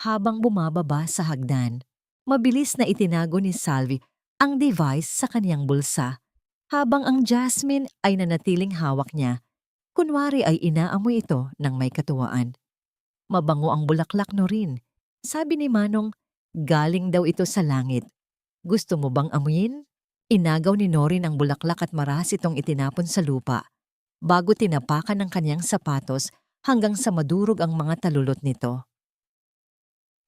habang bumababa sa hagdan. Mabilis na itinago ni Salve ang device sa kaniyang bulsa, habang ang jasmine ay nanatiling hawak niya. Kunwari ay inaamoy ito ng may katuwaan. "Mabango ang bulaklak, Noreen," sabi ni Manong. "Galing daw ito sa langit. Gusto mo bang amuyin?" Inagaw ni Noreen ang bulaklak at marahas itong itinapon sa lupa, bago tinapakan ng kanyang sapatos hanggang sa madurog ang mga talulot nito.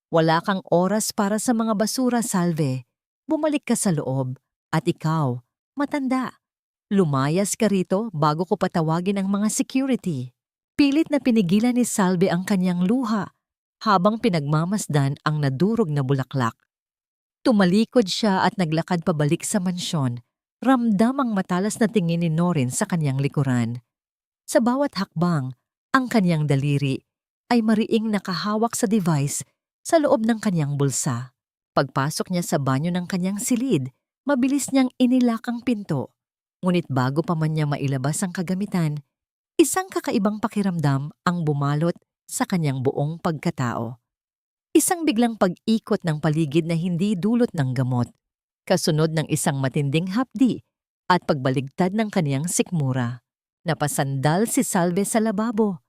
"Wala kang oras para sa mga basura, Salve. Bumalik ka sa loob. At ikaw, matanda, lumayas ka rito bago ko patawagin ang mga security." Pilit na pinigilan ni Salve ang kanyang luha habang pinagmamasdan ang nadurog na bulaklak. Tumalikod siya at naglakad pabalik sa mansyon. Ramdam ang matalas na tingin ni Noreen sa kanyang likuran. Sa bawat hakbang, ang kanyang daliri ay mariing nakahawak sa device sa loob ng kanyang bulsa. Pagpasok niya sa banyo ng kanyang silid, mabilis niyang inilak ang pinto. Ngunit bago pa man niya mailabas ang kagamitan, isang kakaibang pakiramdam ang bumalot sa kanyang buong pagkatao. Isang biglang pag-ikot ng paligid na hindi dulot ng gamot, kasunod ng isang matinding hapdi at pagbaligtad ng kaniyang sikmura. Napasandal si Salve sa lababo.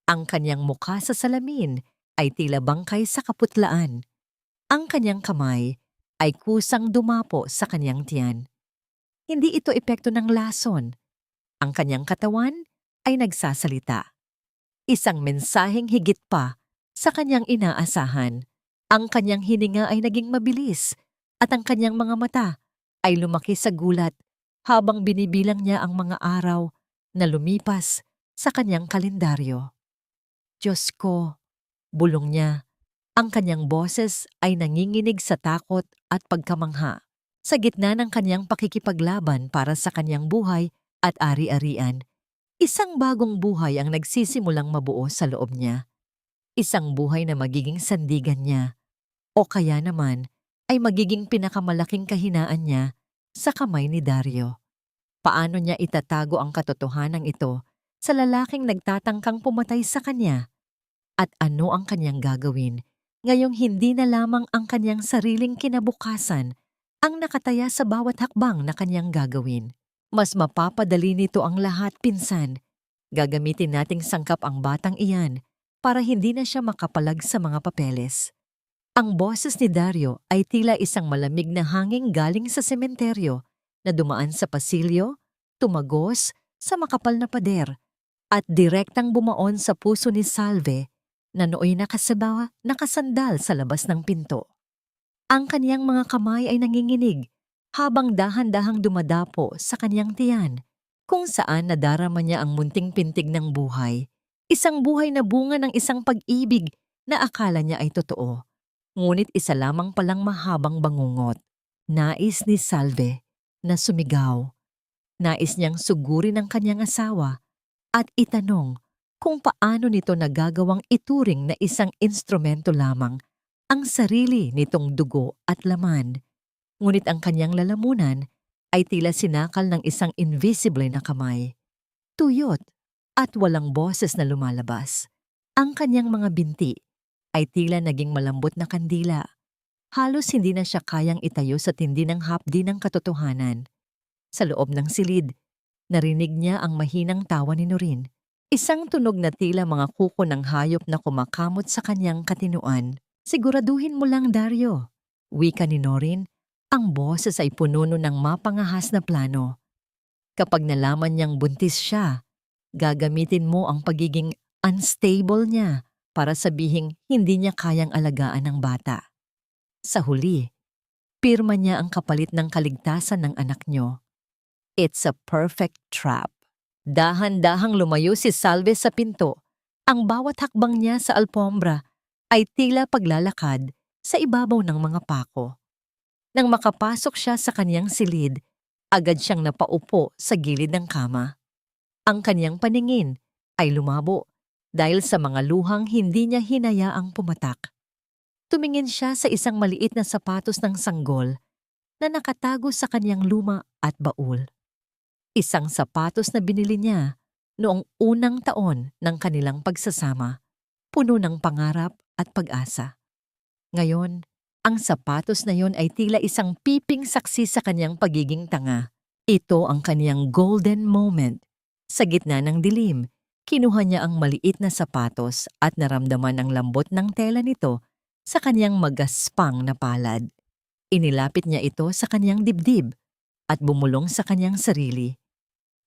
Ang kanyang mukha sa salamin ay tila bangkay sa kaputlaan. Ang kanyang kamay ay kusang dumapo sa kanyang tiyan. Hindi ito epekto ng lason. Ang kanyang katawan ay nagsasalita. Isang mensaheng higit pa sa kanyang inaasahan. Ang kanyang hininga ay naging mabilis at ang kanyang mga mata ay lumaki sa gulat habang binibilang niya ang mga araw na lumipas sa kanyang kalendaryo. Diyos ko, bulong niya. Ang kanyang boses ay nanginginig sa takot at pagkamangha. Sa gitna ng kanyang pakikipaglaban para sa kanyang buhay at ari-arian, isang bagong buhay ang nagsisimulang mabuo sa loob niya. Isang buhay na magiging sandigan niya o kaya naman ay magiging pinakamalaking kahinaan niya sa kamay ni Dario. Paano niya itatago ang katotohanan ito sa lalaking nagtatangkang pumatay sa kanya? At ano ang kanyang gagawin ngayong hindi na lamang ang kanyang sariling kinabukasan ang nakataya sa bawat hakbang na kanyang gagawin? Mas mapapadali nito ang lahat, pinsan. Gagamitin nating sangkap ang batang iyan para hindi na siya makapalag sa mga papeles. Ang boses ni Dario ay tila isang malamig na hangin galing sa sementeryo na dumaan sa pasilyo, tumagos sa makapal na pader at direktang bumaon sa puso ni Salve na nooy nakasandal sa labas ng pinto. Ang kaniyang mga kamay ay nanginginig habang dahan-dahang dumadapo sa kaniyang tiyan, kung saan nadarama niya ang munting pintig ng buhay. Isang buhay na bunga ng isang pag-ibig na akala niya ay totoo. Ngunit isa lamang palang mahabang bangungot. Nais ni Salve na sumigaw. Nais niyang sugurin ang kanyang asawa at itanong kung paano nito nagagawang ituring na isang instrumento lamang ang sarili nitong dugo at laman. Ngunit ang kanyang lalamunan ay tila sinakal ng isang invisible na kamay. Tuyot at walang boses na lumalabas. Ang kanyang mga binti ay tila naging malambot na kandila. Halos hindi na siya kayang itayo sa tindi ng hapdi ng katotohanan. Sa loob ng silid, narinig niya ang mahinang tawa ni Noreen. Isang tunog na tila mga kuko ng hayop na kumakamot sa kanyang katinuan. Siguraduhin mo lang, Dario. Wika ni Noreen, ang boses ay pununo ng mapangahas na plano. Kapag nalaman niyang buntis siya, gagamitin mo ang pagiging unstable niya para sabihing hindi niya kayang alagaan ang bata. Sa huli, pirma niya ang kapalit ng kaligtasan ng anak niyo. It's a perfect trap. Dahan-dahang lumayo si Salve sa pinto. Ang bawat hakbang niya sa alpombra ay tila paglalakad sa ibabaw ng mga pako. Nang makapasok siya sa kanyang silid, agad siyang napaupo sa gilid ng kama. Ang kanyang paningin ay lumabo dahil sa mga luhang hindi niya hinayaang pumatak. Tumingin siya sa isang maliit na sapatos ng sanggol na nakatago sa kanyang luma at baul. Isang sapatos na binili niya noong unang taon ng kanilang pagsasama, puno ng pangarap at pag-asa. Ngayon, ang sapatos na yon ay tila isang piping saksi sa kanyang pagiging tanga. Ito ang kanyang golden moment. Sa gitna ng dilim, kinuha niya ang maliit na sapatos at naramdaman ang lambot ng tela nito sa kanyang magaspang na palad. Inilapit niya ito sa kanyang dibdib at bumulong sa kanyang sarili.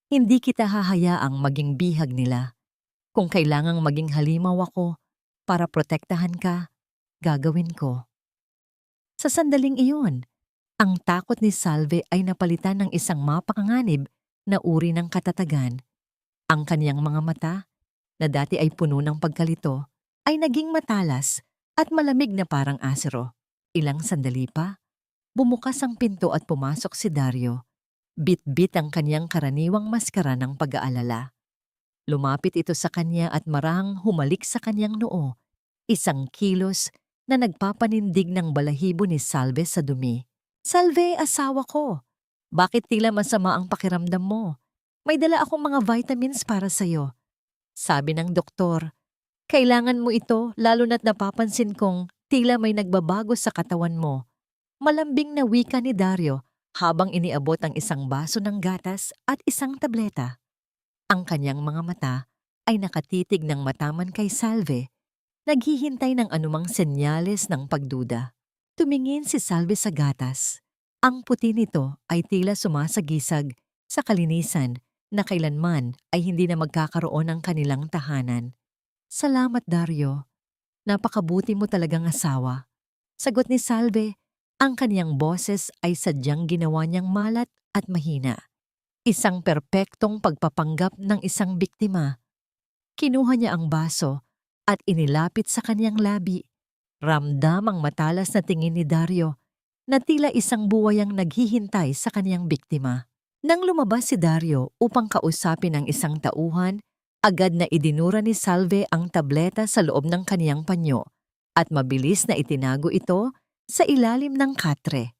Hindi kita hahayaang maging bihag nila. Kung kailangang maging halimaw ako para protektahan ka, gagawin ko. Sa sandaling iyon, ang takot ni Salve ay napalitan ng isang mapakanganib na uri ng katatagan. Ang kaniyang mga mata, na dati ay puno ng pagkalito, ay naging matalas at malamig na parang asero. Ilang sandali pa, bumukas ang pinto at pumasok si Dario. Bit-bit ang kanyang karaniwang maskara ng pag-aalala. Lumapit ito sa kanya at marahang humalik sa kanyang noo, isang kilos na nagpapanindig ng balahibo ni Salve sa dumi. Salve, asawa ko! Bakit tila masama ang pakiramdam mo? May dala akong mga vitamins para sa'yo. Sabi ng doktor, kailangan mo ito lalo na't napapansin kong tila may nagbabago sa katawan mo. Malambing na wika ni Dario habang iniabot ang isang baso ng gatas at isang tableta. Ang kanyang mga mata ay nakatitig ng mataman kay Salve, naghihintay ng anumang senyales ng pagduda. Tumingin si Salve sa gatas. Ang puti nito ay tila sumasagisag sa kalinisan na kailanman ay hindi na magkakaroon ng kanilang tahanan. Salamat, Dario. Napakabuti mo talagang asawa. Sagot ni Salve, ang kaniyang boses ay sadyang ginawa niyang malat at mahina. Isang perpektong pagpapanggap ng isang biktima. Kinuha niya ang baso at inilapit sa kaniyang labi. Ramdam ang matalas na tingin ni Dario na tila isang buwayang naghihintay sa kaniyang biktima. Nang lumabas si Dario upang kausapin ang isang tauhan, agad na idinura ni Salve ang tableta sa loob ng kaniyang panyo at mabilis na itinago ito sa ilalim ng katre.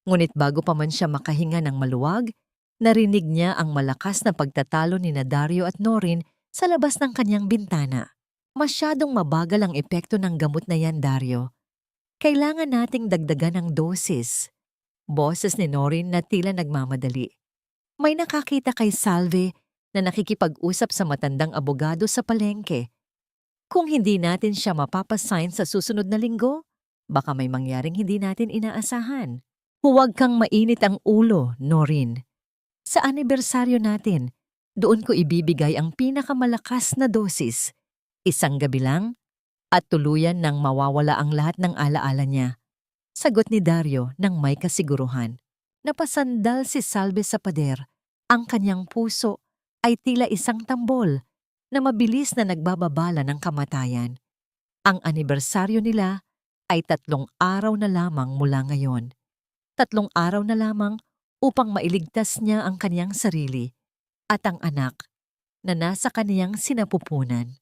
Ngunit bago pa man siya makahinga ng maluwag, narinig niya ang malakas na pagtatalo ni Dario at Norin sa labas ng kanyang bintana. Masyadong mabagal ang epekto ng gamot na yan, Dario. Kailangan nating dagdagan ang dosis. Boses ni Norin na tila nagmamadali. May nakakita kay Salve na nakikipag-usap sa matandang abogado sa palengke. Kung hindi natin siya mapapasign sa susunod na linggo, baka may mangyaring hindi natin inaasahan. Huwag kang mainit ang ulo, Norin. Sa anibersaryo natin, doon ko ibibigay ang pinakamalakas na dosis. Isang gabi lang at tuluyan nang mawawala ang lahat ng alaala niya. Sagot ni Dario nang may kasiguruhan. Napasandal si Salve sa pader. Ang kanyang puso ay tila isang tambol na mabilis na nagbababala ng kamatayan. Ang anibersaryo nila ay 3 araw na lamang mula ngayon. 3 araw na lamang upang mailigtas niya ang kaniyang sarili at ang anak na nasa kaniyang sinapupunan.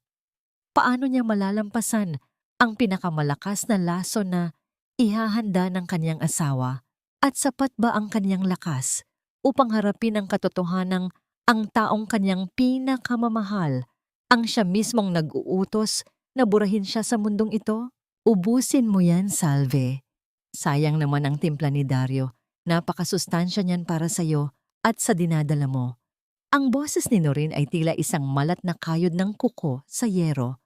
Paano niya malalampasan ang pinakamalakas na laso na ihahanda ng kaniyang asawa at sapat ba ang kaniyang lakas upang harapin ang katotohanang ang taong kaniyang pinakamamahal ang siya mismong nag-uutos na burahin siya sa mundong ito? Ubusin mo yan, Salve. Sayang naman ang timpla ni Dario. Napakasustansya niyan para sa'yo at sa dinadala mo. Ang boses ni Norin ay tila isang malat na kayod ng kuko sa yero.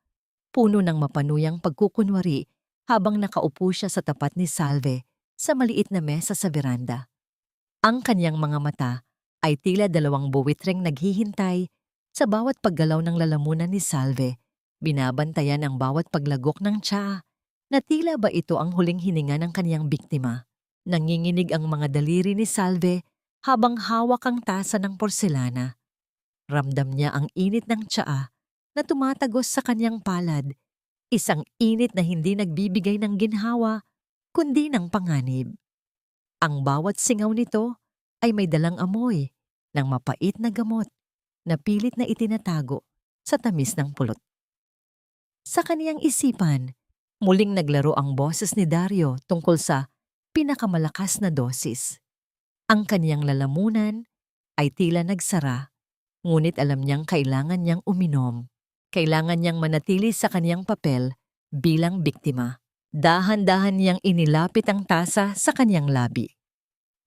Puno ng mapanuyang pagkukunwari habang nakaupo siya sa tapat ni Salve sa maliit na mesa sa veranda. Ang kanyang mga mata ay tila 2 buwitreng naghihintay sa bawat paggalaw ng lalamunan ni Salve. Binabantayan ang bawat paglagok ng tsaa na tila ba ito ang huling hininga ng kaniyang biktima. Nanginginig ang mga daliri ni Salve habang hawak ang tasa ng porselana. Ramdam niya ang init ng tsaa na tumatagos sa kanyang palad, isang init na hindi nagbibigay ng ginhawa, kundi ng panganib. Ang bawat singaw nito ay may dalang amoy ng mapait na gamot na pilit na itinatago sa tamis ng pulot. Sa kaniyang isipan, muling naglaro ang boses ni Dario tungkol sa pinakamalakas na dosis. Ang kaniyang lalamunan ay tila nagsara, ngunit alam niyang kailangan niyang uminom. Kailangan niyang manatili sa kaniyang papel bilang biktima. Dahan-dahan niyang inilapit ang tasa sa kaniyang labi.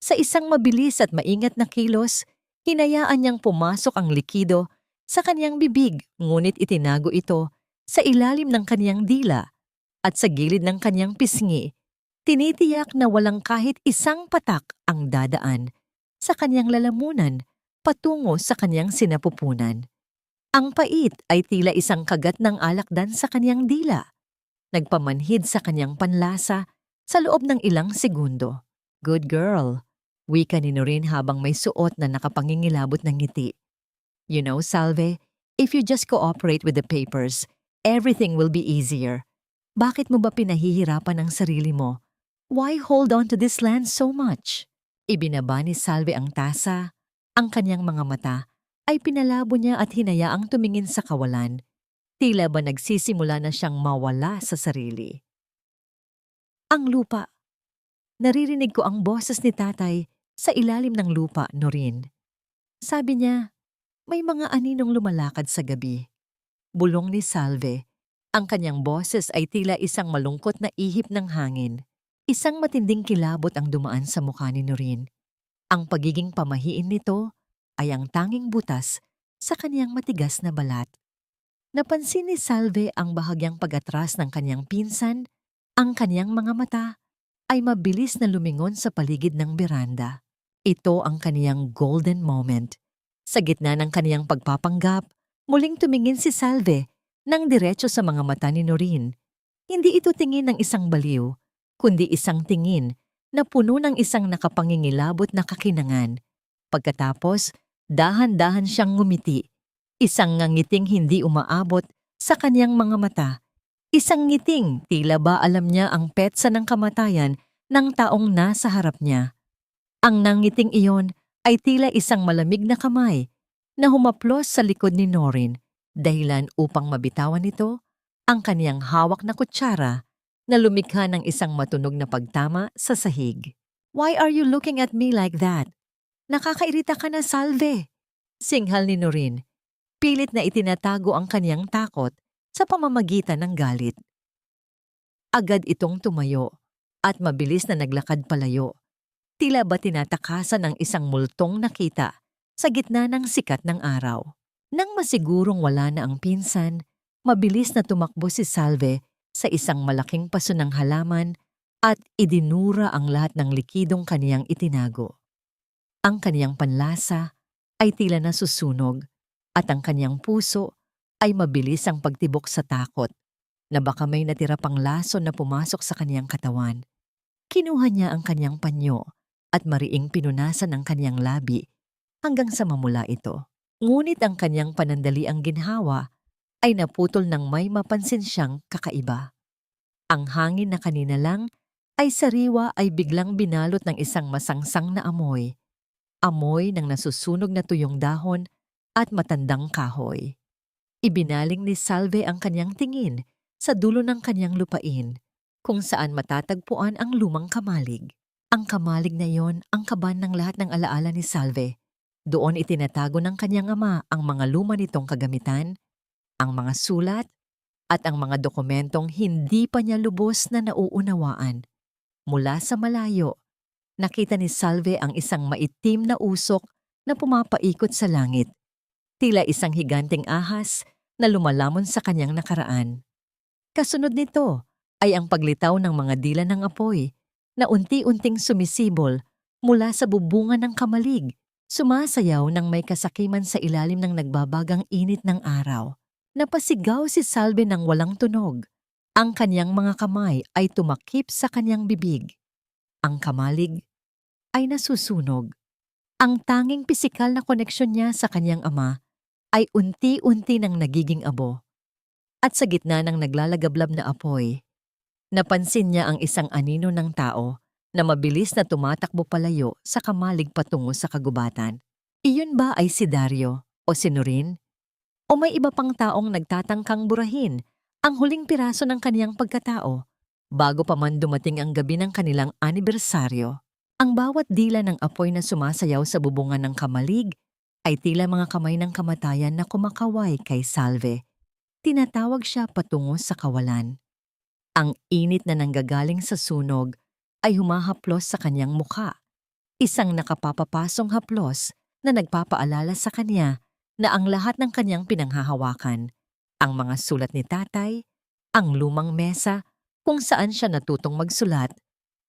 Sa isang mabilis at maingat na kilos, hinayaan niyang pumasok ang likido sa kaniyang bibig, ngunit itinago ito sa ilalim ng kaniyang dila at sa gilid ng kaniyang pisngi. Tinitiyak na walang kahit isang patak ang dadaan sa kaniyang lalamunan patungo sa kaniyang sinapupunan. Ang pait ay tila isang kagat ng alakdan sa kaniyang dila. Nagpamanhid sa kaniyang panlasa sa loob ng ilang segundo. Good girl, wika ni Norin habang may suot na nakapangingilabot ng ngiti. You know, Salve, if you just cooperate with the papers, everything will be easier. Bakit mo ba pinahihirapan ang sarili mo? Why hold on to this land so much? Ibinaba ni Salve ang tasa, ang kaniyang mga mata ay pinalabo niya at hinayaang tumingin sa kawalan. Tila ba nagsisimula na siyang mawala sa sarili. Ang lupa. Naririnig ko ang boses ni tatay sa ilalim ng lupa, Norin. Sabi niya, may mga aninong lumalakad sa gabi. Bulong ni Salve. Ang kanyang boses ay tila isang malungkot na ihip ng hangin. Isang matinding kilabot ang dumaan sa mukha ni Norin. Ang pagiging pamahiin nito ay ang tanging butas sa kaniyang matigas na balat. Napansin ni Salve ang bahagyang pag-atras ng kanyang pinsan, ang kanyang mga mata ay mabilis na lumingon sa paligid ng beranda. Ito ang kaniyang golden moment. Sa gitna ng kaniyang pagpapanggap, muling tumingin si Salve nang diretso sa mga mata ni Noreen. Hindi ito tingin ng isang baliw, kundi isang tingin na puno ng isang nakapangingilabot na kakinangan. Pagkatapos, dahan-dahan siyang ngumiti. Isang ngiting hindi umaabot sa kaniyang mga mata. Isang ngiting tila ba alam niya ang petsa ng kamatayan ng taong nasa harap niya. Ang nangiting iyon ay tila isang malamig na kamay na humaplos sa likod ni Noreen, dahilan upang mabitawan nito ang kaniyang hawak na kutsara na lumikha ng isang matunog na pagtama sa sahig. "Why are you looking at me like that? Nakakairita ka na, Salve!" Singhal ni Noreen. Pilit na itinatago ang kaniyang takot sa pamamagitan ng galit. Agad itong tumayo at mabilis na naglakad palayo. Tila ba tinatakasan ng isang multong nakita sa gitna ng sikat ng araw. Nang masigurong wala na ang pinsan, mabilis na tumakbo si Salve sa isang malaking paso ng halaman at idinura ang lahat ng likidong kaniyang itinago. Ang kaniyang panlasa ay tila nasusunog at ang kaniyang puso ay mabilis ang pagtibok sa takot na baka may natira pang lason na pumasok sa kaniyang katawan. Kinuha niya ang kaniyang panyo at mariing pinunasan ang kaniyang labi hanggang sa mamula ito. Ngunit ang kaniyang panandaliang ginhawa ay naputol nang may mapansin siyang kakaiba. Ang hangin na kanina lang ay sariwa ay biglang binalot ng isang masangsang na amoy. Amoy ng nasusunog na tuyong dahon at matandang kahoy. Ibinaling ni Salve ang kanyang tingin sa dulo ng kanyang lupain kung saan matatagpuan ang lumang kamalig. Ang kamalig na iyon ang kaban ng lahat ng alaala ni Salve. Doon itinatago ng kanyang ama ang mga luma nitong kagamitan, ang mga sulat, at ang mga dokumentong hindi pa niya lubos na nauunawaan. Mula sa malayo, nakita ni Salve ang isang maitim na usok na pumapaikot sa langit. Tila isang higanting ahas na lumalamon sa kanyang nakaraan. Kasunod nito ay ang paglitaw ng mga dila ng apoy na unti-unting sumisibol mula sa bubungan ng kamalig, sumasayaw ng may kasakiman sa ilalim ng nagbabagang init ng araw. Napasigaw si Salve ng walang tunog. Ang kanyang mga kamay ay tumakip sa kanyang bibig. Ang kamalig ay nasusunog. Ang tanging pisikal na koneksyon niya sa kanyang ama ay unti-unti nang nagiging abo. At sa gitna ng naglalagablab na apoy, napansin niya ang isang anino ng tao na mabilis na tumatakbo palayo sa kamalig patungo sa kagubatan. Iyon ba ay si Dario o si Noreen? O may iba pang taong nagtatangkang burahin ang huling piraso ng kaniyang pagkatao bago pa man dumating ang gabi ng kanilang anibersaryo? Ang bawat dila ng apoy na sumasayaw sa bubungan ng kamalig ay tila mga kamay ng kamatayan na kumakaway kay Salve. Tinatawag siya patungo sa kawalan. Ang init na nanggagaling sa sunog ay humahaplos sa kanyang mukha. Isang nakapapapasong haplos na nagpapaalala sa kanya na ang lahat ng kanyang pinanghahawakan, ang mga sulat ni tatay, ang lumang mesa kung saan siya natutong magsulat,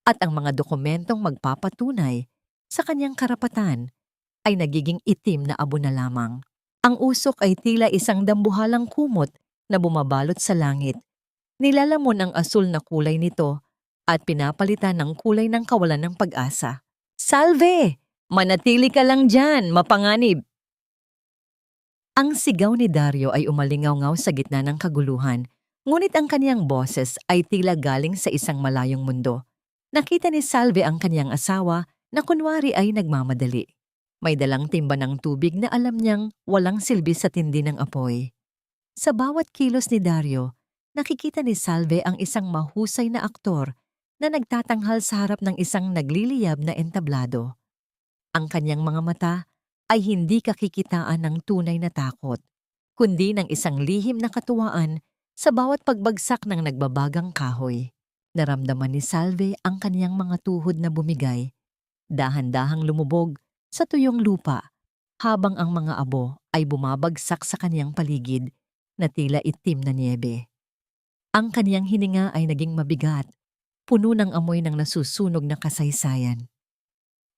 at ang mga dokumentong magpapatunay sa kanyang karapatan ay nagiging itim na abo na lamang. Ang usok ay tila isang dambuhalang kumot na bumabalot sa langit. Nilalamon ang asul na kulay nito at pinapalitan ng kulay ng kawalan ng pag-asa. "Salve! Manatili ka lang dyan, mapanganib!" Ang sigaw ni Dario ay umalingaw-ngaw sa gitna ng kaguluhan, ngunit ang kaniyang boses ay tila galing sa isang malayong mundo. Nakita ni Salve ang kaniyang asawa na kunwari ay nagmamadali. May dalang timba ng tubig na alam niyang walang silbi sa tindi ng apoy. Sa bawat kilos ni Dario, nakikita ni Salve ang isang mahusay na aktor na nagtatanghal sa harap ng isang nagliliyab na entablado. Ang kanyang mga mata ay hindi kakikitaan ng tunay na takot, kundi ng isang lihim na katuwaan sa bawat pagbagsak ng nagbabagang kahoy. Naramdaman ni Salve ang kaniyang mga tuhod na bumigay, dahan-dahang lumubog sa tuyong lupa habang ang mga abo ay bumabagsak sa kaniyang paligid na tila itim na niyebe. Ang kaniyang hininga ay naging mabigat, puno ng amoy ng nasusunog na kasaysayan.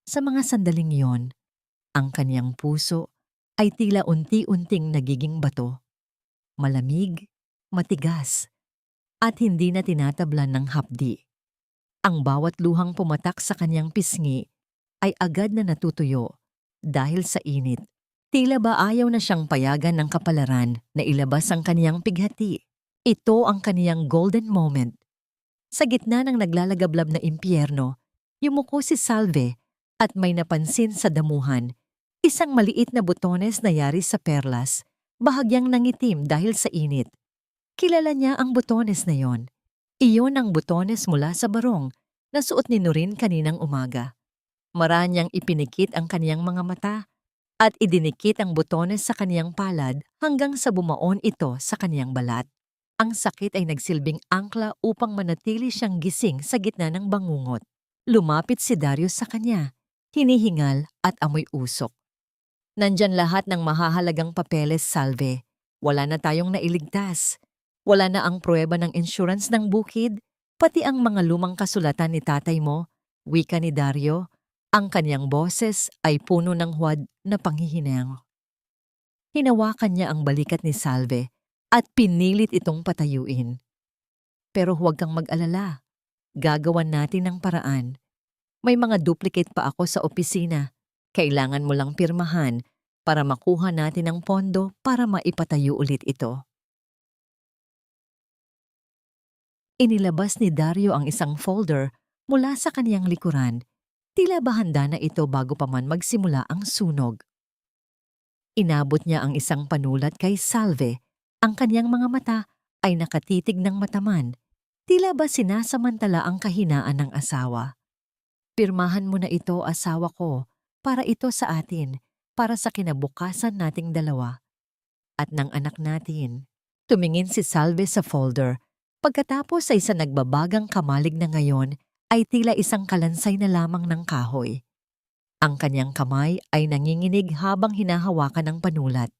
Sa mga sandaling yon, ang kaniyang puso ay tila unti-unting nagiging bato, malamig, matigas, at hindi na tinatablan ng hapdi. Ang bawat luhang pumatak sa kaniyang pisngi ay agad na natutuyo dahil sa init. Tila ba ayaw na siyang payagan ng kapalaran na ilabas ang kaniyang pighati. Ito ang kaniyang golden moment. Sa gitna ng naglalagablab na impyerno, yumuko si Salve at may napansin sa damuhan, isang maliit na butones na yari sa perlas, bahagyang nangitim dahil sa init. Kilala niya ang butones na yon. Iyon ang butones mula sa barong na suot ni Nurin kaninang umaga. Maranyang ipinikit ang kaniyang mga mata at idinikit ang butones sa kaniyang palad hanggang sa bumaon ito sa kaniyang balat. Ang sakit ay nagsilbing angkla upang manatili siyang gising sa gitna ng bangungot. Lumapit si Darius sa kanya, hinihingal at amoy usok. Nandyan lahat ng mahahalagang papeles, Salve. Wala na tayong nailigtas. Wala na ang pruweba ng insurance ng bukid, pati ang mga lumang kasulatan ni tatay mo, wika ni Dario. Ang kaniyang boses ay puno ng huwad na panghihinayang. Hinawakan niya ang balikat ni Salve at pinilit itong patayuin. Pero huwag kang mag-alala. Gagawan natin ng paraan. May mga duplicate pa ako sa opisina. Kailangan mo lang pirmahan para makuha natin ang pondo para maipatayo ulit ito. Inilabas ni Dario ang isang folder mula sa kaniyang likuran. Tila ba handa na ito bago pa man magsimula ang sunog. Inabot niya ang isang panulat kay Salve. Ang kaniyang mga mata ay nakatitig ng mataman. Tila ba sinasamantala ang kahinaan ng asawa. Pirmahan mo na ito, asawa ko, para ito sa atin, para sa kinabukasan nating dalawa. At ng anak natin. Tumingin si Salve sa folder. Pagkatapos ay sa nagbabagang kamalig na ngayon, ay tila isang kalansay na lamang ng kahoy. Ang kanyang kamay ay nanginginig habang hinahawakan ng panulat.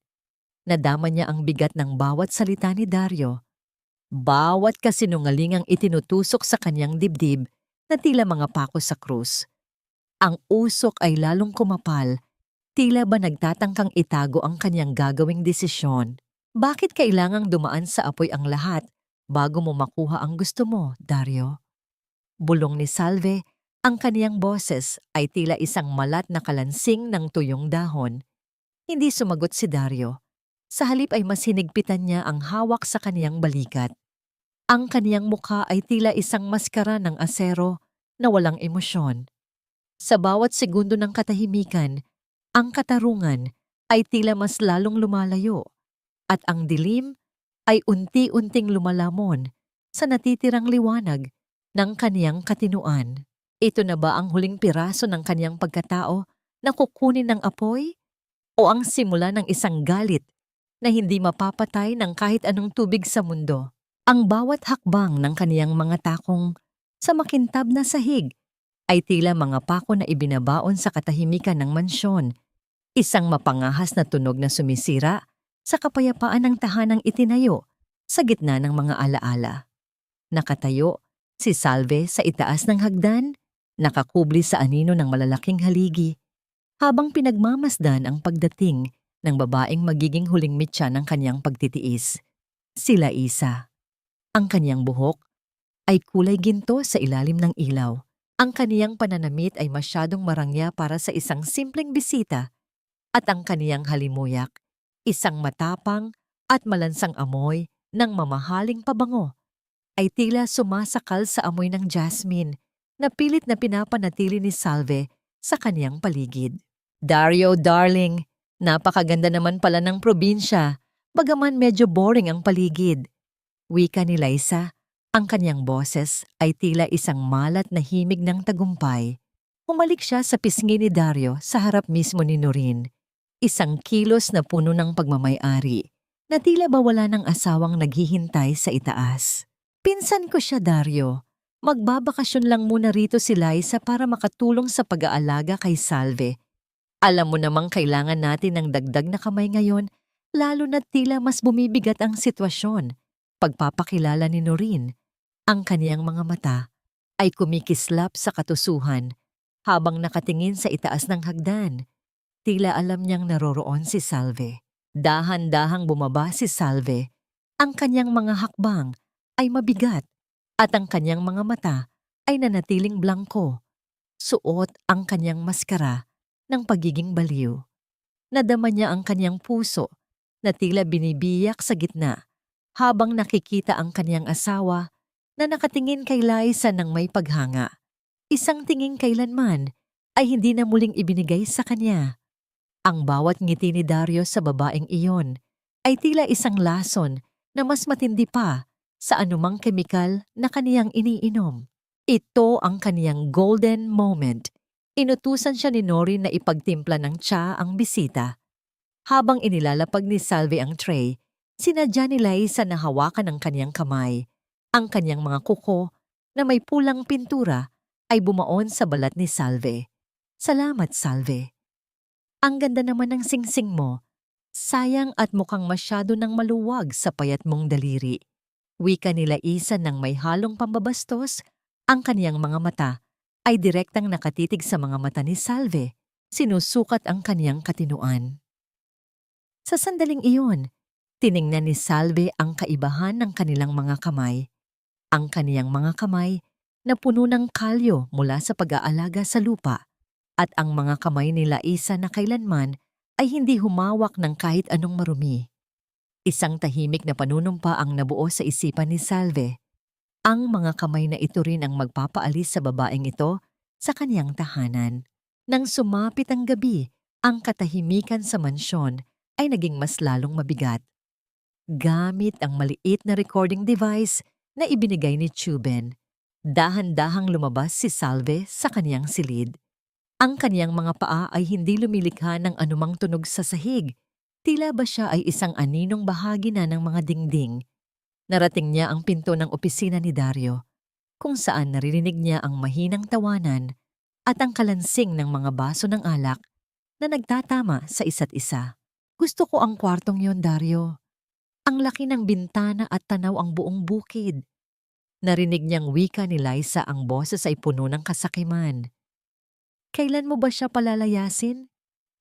Nadama niya ang bigat ng bawat salita ni Dario. Bawat kasinungalingang itinutusok sa kanyang dibdib na tila mga pako sa krus. Ang usok ay lalong kumapal, tila ba nagtatangkang itago ang kanyang gagawing desisyon. Bakit kailangang dumaan sa apoy ang lahat bago mo makuha ang gusto mo, Dario? Bulong ni Salve, ang kaniyang boses ay tila isang malat na kalansing ng tuyong dahon. Hindi sumagot si Dario. Sa halip ay mas hinigpitan niya ang hawak sa kaniyang balikat. Ang kaniyang mukha ay tila isang maskara ng asero na walang emosyon. Sa bawat segundo ng katahimikan, ang katarungan ay tila mas lalong lumalayo at ang dilim ay unti-unting lumalamon sa natitirang liwanag ng kaniyang katinuan. Ito na ba ang huling piraso ng kaniyang pagkatao na kukunin ng apoy? O ang simula ng isang galit na hindi mapapatay ng kahit anong tubig sa mundo? Ang bawat hakbang ng kaniyang mga takong sa makintab na sahig ay tila mga pako na ibinabaon sa katahimikan ng mansyon. Isang mapangahas na tunog na sumisira sa kapayapaan ng tahanang itinayo sa gitna ng mga alaala. Nakatayo si Salve sa itaas ng hagdan, nakakubli sa anino ng malalaking haligi, habang pinagmamasdan ang pagdating ng babaeng magiging huling mitya ng kanyang pagtitiis. Si Laisa. Ang kanyang buhok ay kulay ginto sa ilalim ng ilaw. Ang kaniyang pananamit ay masyadong marangya para sa isang simpleng bisita at ang kaniyang halimuyak, isang matapang at malansang amoy ng mamahaling pabango, ay tila sumasakal sa amoy ng jasmine na pilit na pinapanatili ni Salve sa kaniyang paligid. Dario, darling, napakaganda naman pala ng probinsya, bagaman medyo boring ang paligid. Wika ni Laisa, ang kaniyang boses ay tila isang malat na himig ng tagumpay. Humalik siya sa pisngi ni Dario sa harap mismo ni Nurin, isang kilos na puno ng pagmamay-ari, na tila ba wala ng asawang naghihintay sa itaas. Pinsan ko siya, Dario. Magbabakasyon lang muna rito si Laisa para makatulong sa pag-aalaga kay Salve. Alam mo namang kailangan natin ng dagdag na kamay ngayon lalo na tila mas bumibigat ang sitwasyon. Pagpapakilala ni Noreen, ang kaniyang mga mata ay kumikislap sa katusuhan habang nakatingin sa itaas ng hagdan. Tila alam niyang naroroon si Salve. Dahan-dahang bumaba si Salve. Ang kanyang mga hakbang ay mabigat at ang kanyang mga mata ay nanatiling blangko. Suot ang kanyang maskara ng pagiging baliw. Nadama niya ang kanyang puso na tila binibiyak sa gitna habang nakikita ang kanyang asawa na nakatingin kay Liza ng may paghanga. Isang tingin kailanman ay hindi na muling ibinigay sa kanya. Ang bawat ngiti ni Dario sa babaeng iyon ay tila isang lason na mas matindi pa sa anumang kemikal na kaniyang iniinom. Ito ang kaniyang golden moment. Inutusan siya ni Noreen na ipagtimpla ng tsa ang bisita. Habang inilalapag ni Salve ang tray, sinadya ni Liza na hawakan ang kaniyang kamay. Ang kaniyang mga kuko na may pulang pintura ay bumaon sa balat ni Salve. Salamat, Salve. Ang ganda naman ng singsing mo. Sayang at mukhang masyado nang maluwag sa payat mong daliri. Wika ni Liza ng may halong pambabastos, ang kaniyang mga mata ay direktang nakatitig sa mga mata ni Salve. Sinusukat ang kaniyang katinuan. Sa sandaling iyon, tiningnan ni Salve ang kaibahan ng kanilang mga kamay. Ang kaniyang mga kamay na puno ng kalyo mula sa pag-aalaga sa lupa at ang mga kamay ni Liza na kailanman ay hindi humawak ng kahit anong marumi. Isang tahimik na panunumpa ang nabuo sa isipan ni Salve. Ang mga kamay na ito rin ang magpapaalis sa babaeng ito sa kaniyang tahanan. Nang sumapit ang gabi, ang katahimikan sa mansyon ay naging mas lalong mabigat. Gamit ang maliit na recording device na ibinigay ni Chuben, dahan-dahang lumabas si Salve sa kaniyang silid. Ang kaniyang mga paa ay hindi lumilikha ng anumang tunog sa sahig. Tila ba siya ay isang aninong bahagi na ng mga dingding. Narating niya ang pinto ng opisina ni Dario, kung saan naririnig niya ang mahinang tawanan at ang kalansing ng mga baso ng alak na nagtatama sa isa't isa. Gusto ko ang kwartong yon, Dario. Ang laki ng bintana at tanaw ang buong bukid. Narinig niyang wika ni Liza, ang boses ay puno ng kasakiman. Kailan mo ba siya palalayasin?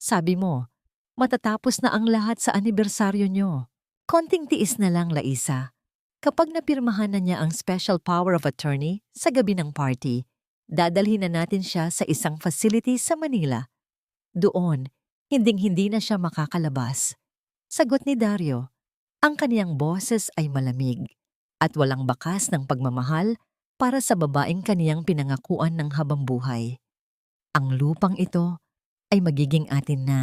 Sabi mo, matatapos na ang lahat sa anibersaryo niyo. Konting tiis na lang, Liza. Kapag napirmahan na niya ang special power of attorney sa gabi ng party, dadalhin na natin siya sa isang facility sa Manila. Doon, hinding-hindi na siya makakalabas. Sagot ni Dario, ang kaniyang boses ay malamig at walang bakas ng pagmamahal para sa babaeng kaniyang pinangakuan ng habang buhay. Ang lupang ito ay magiging atin na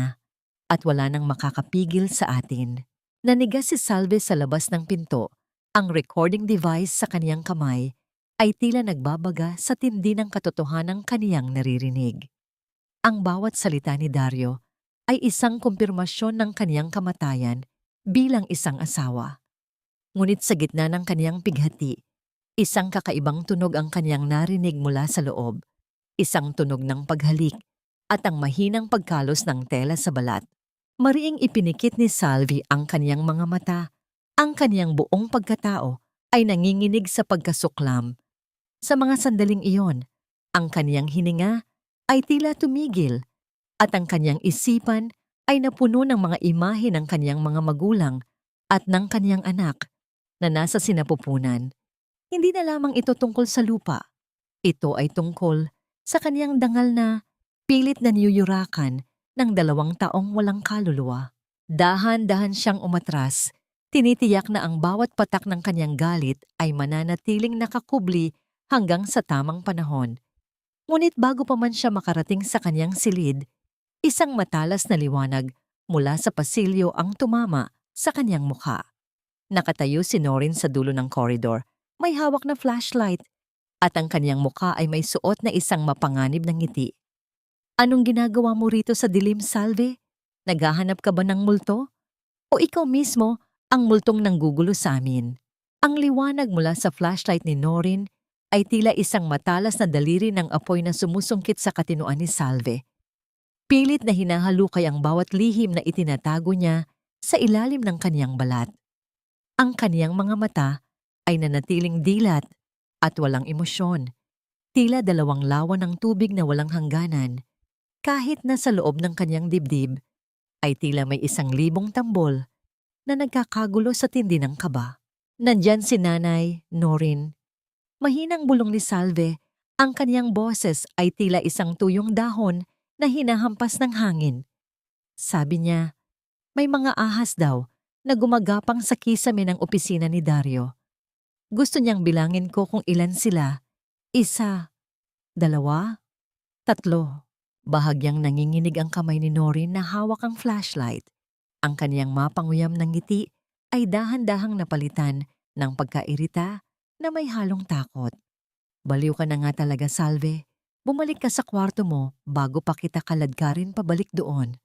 at wala nang makakapigil sa atin. Nanigas si Salve sa labas ng pinto. Ang recording device sa kaniyang kamay ay tila nagbabaga sa tindi ng katotohanang kaniyang naririnig. Ang bawat salita ni Dario ay isang kumpirmasyon ng kaniyang kamatayan bilang isang asawa. Ngunit sa gitna ng kaniyang pighati, isang kakaibang tunog ang kaniyang narinig mula sa loob. Isang tunog ng paghalik at ang mahinang pagkalos ng tela sa balat. Mariing ipinikit ni Salve ang kaniyang mga mata. Ang kaniyang buong pagkatao ay nanginginig sa pagkasuklam. Sa mga sandaling iyon, ang kaniyang hininga ay tila tumigil at ang kaniyang isipan ay napuno ng mga imahe ng kaniyang mga magulang at ng kaniyang anak na nasa sinapupunan. Hindi na lamang ito tungkol sa lupa. Ito ay tungkol sa kaniyang dangal na pilit na niyuyurakan ng 2 taong walang kaluluwa. Dahan-dahan siyang umatras, tinitiyak na ang bawat patak ng kaniyang galit ay mananatiling nakakubli hanggang sa tamang panahon. Ngunit bago pa man siya makarating sa kaniyang silid, isang matalas na liwanag mula sa pasilyo ang tumama sa kaniyang mukha. Nakatayo si Noreen sa dulo ng koridor, may hawak na flashlight, at ang kaniyang mukha ay may suot na isang mapanganib na ngiti. Anong ginagawa mo rito sa dilim, Salve? Naghahanap ka ba ng multo? O ikaw mismo ang multong nanggugulo sa amin? Ang liwanag mula sa flashlight ni Noreen ay tila isang matalas na daliri ng apoy na sumusungkit sa katinuan ni Salve. Pilit na hinahalukay ang bawat lihim na itinatago niya sa ilalim ng kaniyang balat. Ang kaniyang mga mata ay nanatiling dilat at walang emosyon, tila dalawang lawa ng tubig na walang hangganan. Kahit na sa loob ng kaniyang dibdib ay tila may 1,000 tambol na nagkakagulo sa tindi ng kaba. Nandyan si Nanay, Norin. Mahinang bulong ni Salve, ang kaniyang boses ay tila isang tuyong dahon na hinahampas ng hangin. Sabi niya, may mga ahas daw na gumagapang sa kisame ng opisina ni Dario. Gusto niyang bilangin ko kung ilan sila. 1, 2, 3. Bahagyang nanginginig ang kamay ni Norin na hawak ang flashlight. Ang kaniyang mapanguyam ng ngiti ay dahan-dahang napalitan ng pagkairita na may halong takot. Baliw ka na nga talaga, Salve. Bumalik ka sa kwarto mo bago pa kita kaladkarin pabalik doon.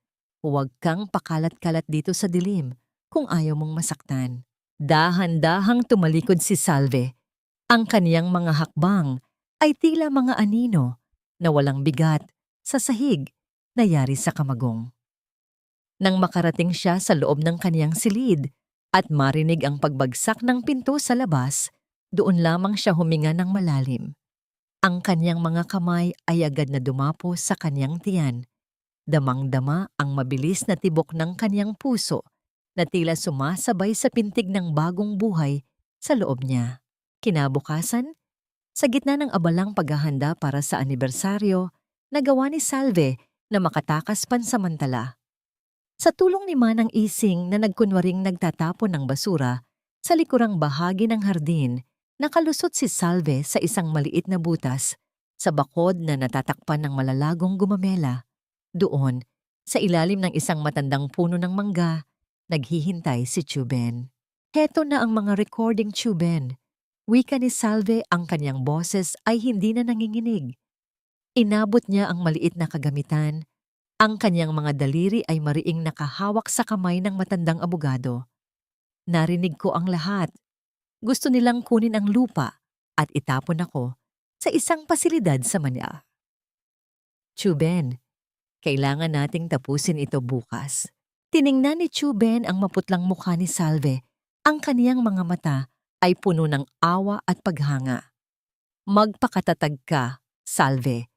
Huwag kang pakalat-kalat dito sa dilim kung ayaw mong masaktan. Dahan-dahang tumalikod si Salve. Ang kaniyang mga hakbang ay tila mga anino na walang bigat sa sahig na yari sa kamagong. Nang makarating siya sa loob ng kaniyang silid at marinig ang pagbagsak ng pinto sa labas, doon lamang siya huminga ng malalim. Ang kaniyang mga kamay ay agad na dumapo sa kaniyang tiyan. Damang-dama ang mabilis na tibok ng kaniyang puso na tila sumasabay sa pintig ng bagong buhay sa loob niya. Kinabukasan, sa gitna ng abalang paghahanda para sa anibersaryo, nagawa ni Salve na makatakas pansamantala. Sa tulong ni Manang Ising na nagkunwaring nagtatapon ng basura, sa likurang bahagi ng hardin, nakalusot si Salve sa isang maliit na butas sa bakod na natatakpan ng malalagong gumamela. Doon, sa ilalim ng isang matandang puno ng mangga, naghihintay si Chuben. Heto na ang mga recording, Chuben. Wika ni Salve, ang kanyang boses ay hindi na nanginginig. Inabot niya ang maliit na kagamitan. Ang kanyang mga daliri ay mariing nakahawak sa kamay ng matandang abogado. Narinig ko ang lahat. Gusto nilang kunin ang lupa at itapon ako sa isang pasilidad sa Manila. Chuben, kailangan nating tapusin ito bukas. Tiningnan ni Chuben ang maputlang mukha ni Salve. Ang kaniyang mga mata ay puno ng awa at paghanga. Magpakatatag ka, Salve.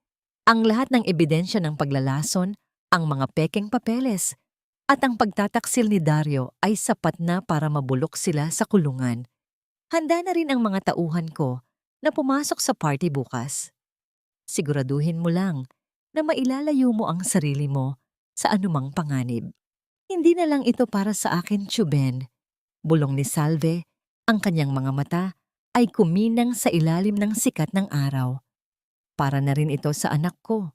Ang lahat ng ebidensya ng paglalason, ang mga pekeng papeles, at ang pagtataksil ni Dario ay sapat na para mabulok sila sa kulungan. Handa na rin ang mga tauhan ko na pumasok sa party bukas. Siguraduhin mo lang na mailalayo mo ang sarili mo sa anumang panganib. Hindi na lang ito para sa akin, Chuben. Bulong ni Salve, ang kanyang mga mata ay kuminang sa ilalim ng sikat ng araw. Para na rin ito sa anak ko.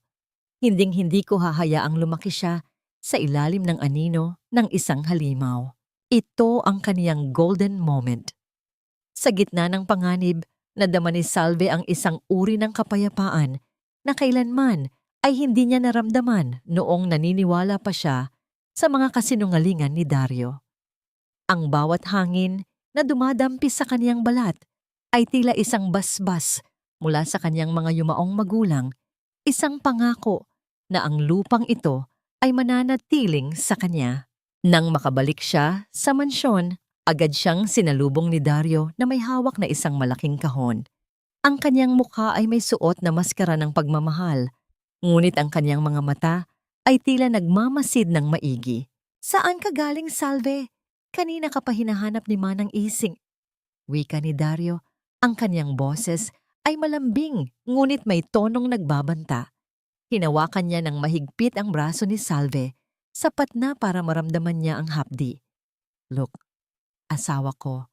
Hinding-hindi ko hahayaang lumaki siya sa ilalim ng anino ng isang halimaw. Ito ang kaniyang golden moment. Sa gitna ng panganib, nadama ni Salve ang isang uri ng kapayapaan na kailanman ay hindi niya naramdaman noong naniniwala pa siya sa mga kasinungalingan ni Dario. Ang bawat hangin na dumadampi sa kaniyang balat ay tila isang basbas mula sa kaniyang mga yumaong magulang, isang pangako na ang lupang ito ay mananatiling sa kanya. Nang makabalik siya sa mansyon, agad siyang sinalubong ni Dario na may hawak na isang malaking kahon. Ang kaniyang mukha ay may suot na maskara ng pagmamahal, ngunit ang kaniyang mga mata ay tila nagmamasid ng maigi. Saan ka galing, Salve? Kanina ka pa hinahanap ni Manang Ising. Wika ni Dario, ang kaniyang boses ay malambing ngunit may tonong nagbabanta. Hinawakan niya ng mahigpit ang braso ni Salve, sapat na para maramdaman niya ang hapdi. Look, asawa ko,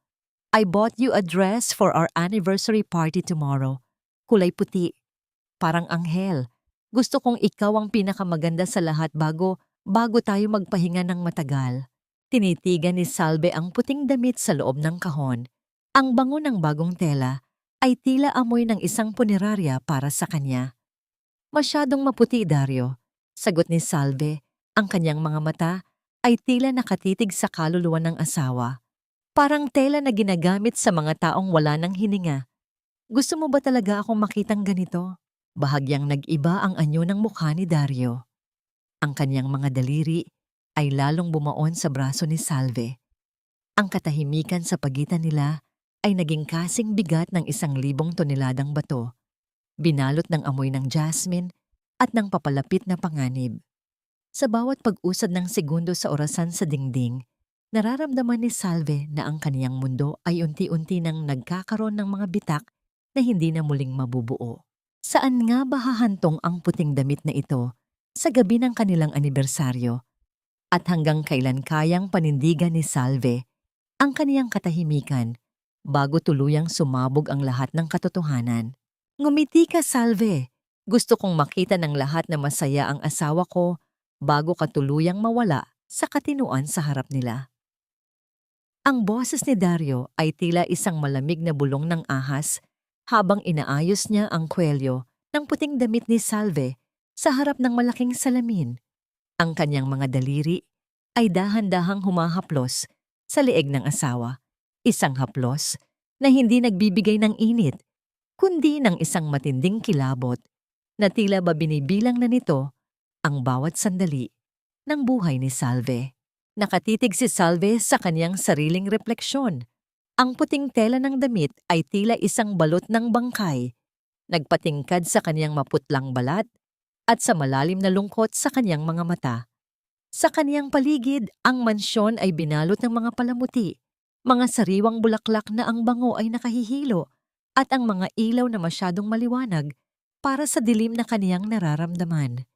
I bought you a dress for our anniversary party tomorrow. Kulay puti, parang anghel. Gusto kong ikaw ang pinakamaganda sa lahat bago tayo magpahinga ng matagal. Tinitigan ni Salve ang puting damit sa loob ng kahon. Ang bango ng bagong tela ay tila amoy ng isang punerarya para sa kanya. Masyadong maputi, Dario. Sagot ni Salve, ang kanyang mga mata ay tila nakatitig sa kaluluwa ng asawa. Parang tela na ginagamit sa mga taong wala ng hininga. Gusto mo ba talaga akong makitang ganito? Bahagyang nag-iba ang anyo ng mukha ni Dario. Ang kanyang mga daliri ay lalong bumaon sa braso ni Salve. Ang katahimikan sa pagitan nila ay naging kasing bigat ng 1,000 toneladang bato, binalot ng amoy ng jasmine at ng papalapit na panganib. Sa bawat pag-usad ng segundo sa orasan sa dingding, nararamdaman ni Salve na ang kaniyang mundo ay unti-unti nang nagkakaroon ng mga bitak na hindi na muling mabubuo. Saan nga ba hahantong ang puting damit na ito sa gabi ng kanilang anibersaryo? At hanggang kailan kayang panindigan ni Salve ang kaniyang katahimikan bago tuluyang sumabog ang lahat ng katotohanan? Ngumiti ka, Salve. Gusto kong makita ng lahat na masaya ang asawa ko bago ka tuluyang mawala sa katinuan sa harap nila. Ang boses ni Dario ay tila isang malamig na bulong ng ahas habang inaayos niya ang kwelyo ng puting damit ni Salve sa harap ng malaking salamin. Ang kanyang mga daliri ay dahan-dahang humahaplos sa leeg ng asawa. Isang haplos na hindi nagbibigay ng init, kundi ng isang matinding kilabot na tila ba binibilang na nito ang bawat sandali ng buhay ni Salve. Nakatitig si Salve sa kanyang sariling refleksyon. Ang puting tela ng damit ay tila isang balot ng bangkay, nagpatingkad sa kanyang maputlang balat at sa malalim na lungkot sa kanyang mga mata. Sa kaniyang paligid, ang mansyon ay binalot ng mga palamuti, mga sariwang bulaklak na ang bango ay nakahihilo, at ang mga ilaw na masyadong maliwanag para sa dilim na kaniyang nararamdaman.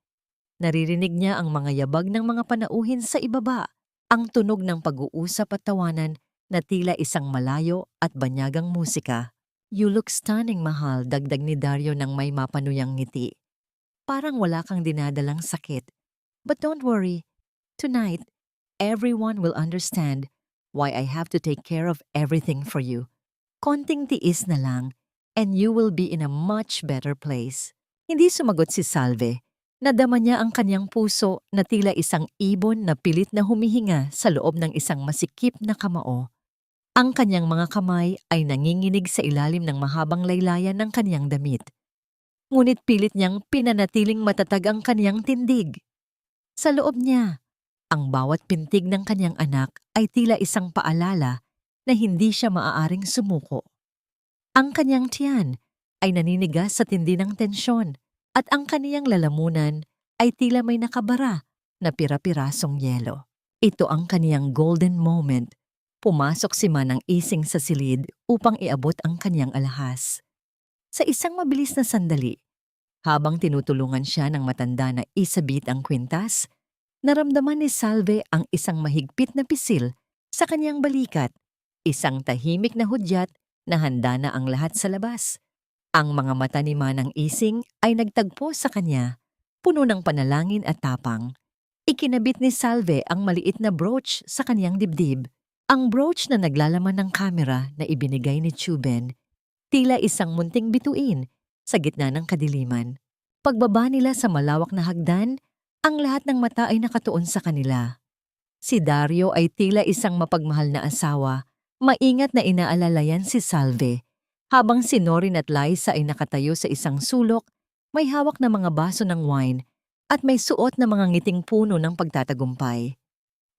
Naririnig niya ang mga yabag ng mga panauhin sa ibaba, ang tunog ng pag-uusap at tawanan na tila isang malayo at banyagang musika. You look stunning, mahal, dagdag ni Dario nang may mapanuyang ngiti. Parang wala kang dinadalang sakit. But don't worry. Tonight, everyone will understand why I have to take care of everything for you. Konting tiis na lang, and you will be in a much better place. Hindi sumagot si Salve. Nadama niya ang kanyang puso na tila isang ibon na pilit na humihinga sa loob ng isang masikip na kamao. Ang kanyang mga kamay ay nanginginig sa ilalim ng mahabang laylayan ng kanyang damit. Ngunit pilit niyang pinanatiling matatag ang kanyang tindig. Sa loob niya, ang bawat pintig ng kanyang anak ay tila isang paalala na hindi siya maaaring sumuko. Ang kanyang tiyan ay naninigas sa tindi ng tensyon at ang kaniyang lalamunan ay tila may nakabara na pira-pirasong yelo. Ito ang kaniyang golden moment. Pumasok si Manang Ising sa silid upang iabot ang kanyang alahas. Sa isang mabilis na sandali, habang tinutulungan siya ng matanda na isabit ang kwintas, naramdaman ni Salve ang isang mahigpit na pisil sa kanyang balikat, isang tahimik na hudyat na handa na ang lahat sa labas. Ang mga mata ni Manang Ising ay nagtagpo sa kanya, puno ng panalangin at tapang. Ikinabit ni Salve ang maliit na brooch sa kanyang dibdib. Ang brooch na naglalaman ng kamera na ibinigay ni Chuben, tila isang munting bituin sa gitna ng kadiliman. Pagbaba nila sa malawak na hagdan, ang lahat ng mata ay nakatuon sa kanila. Si Dario ay tila isang mapagmahal na asawa, maingat na inaalalayan si Salve, habang si Norin at Liza ay nakatayo sa isang sulok, may hawak na mga baso ng wine at may suot na mga ngiting puno ng pagtatagumpay.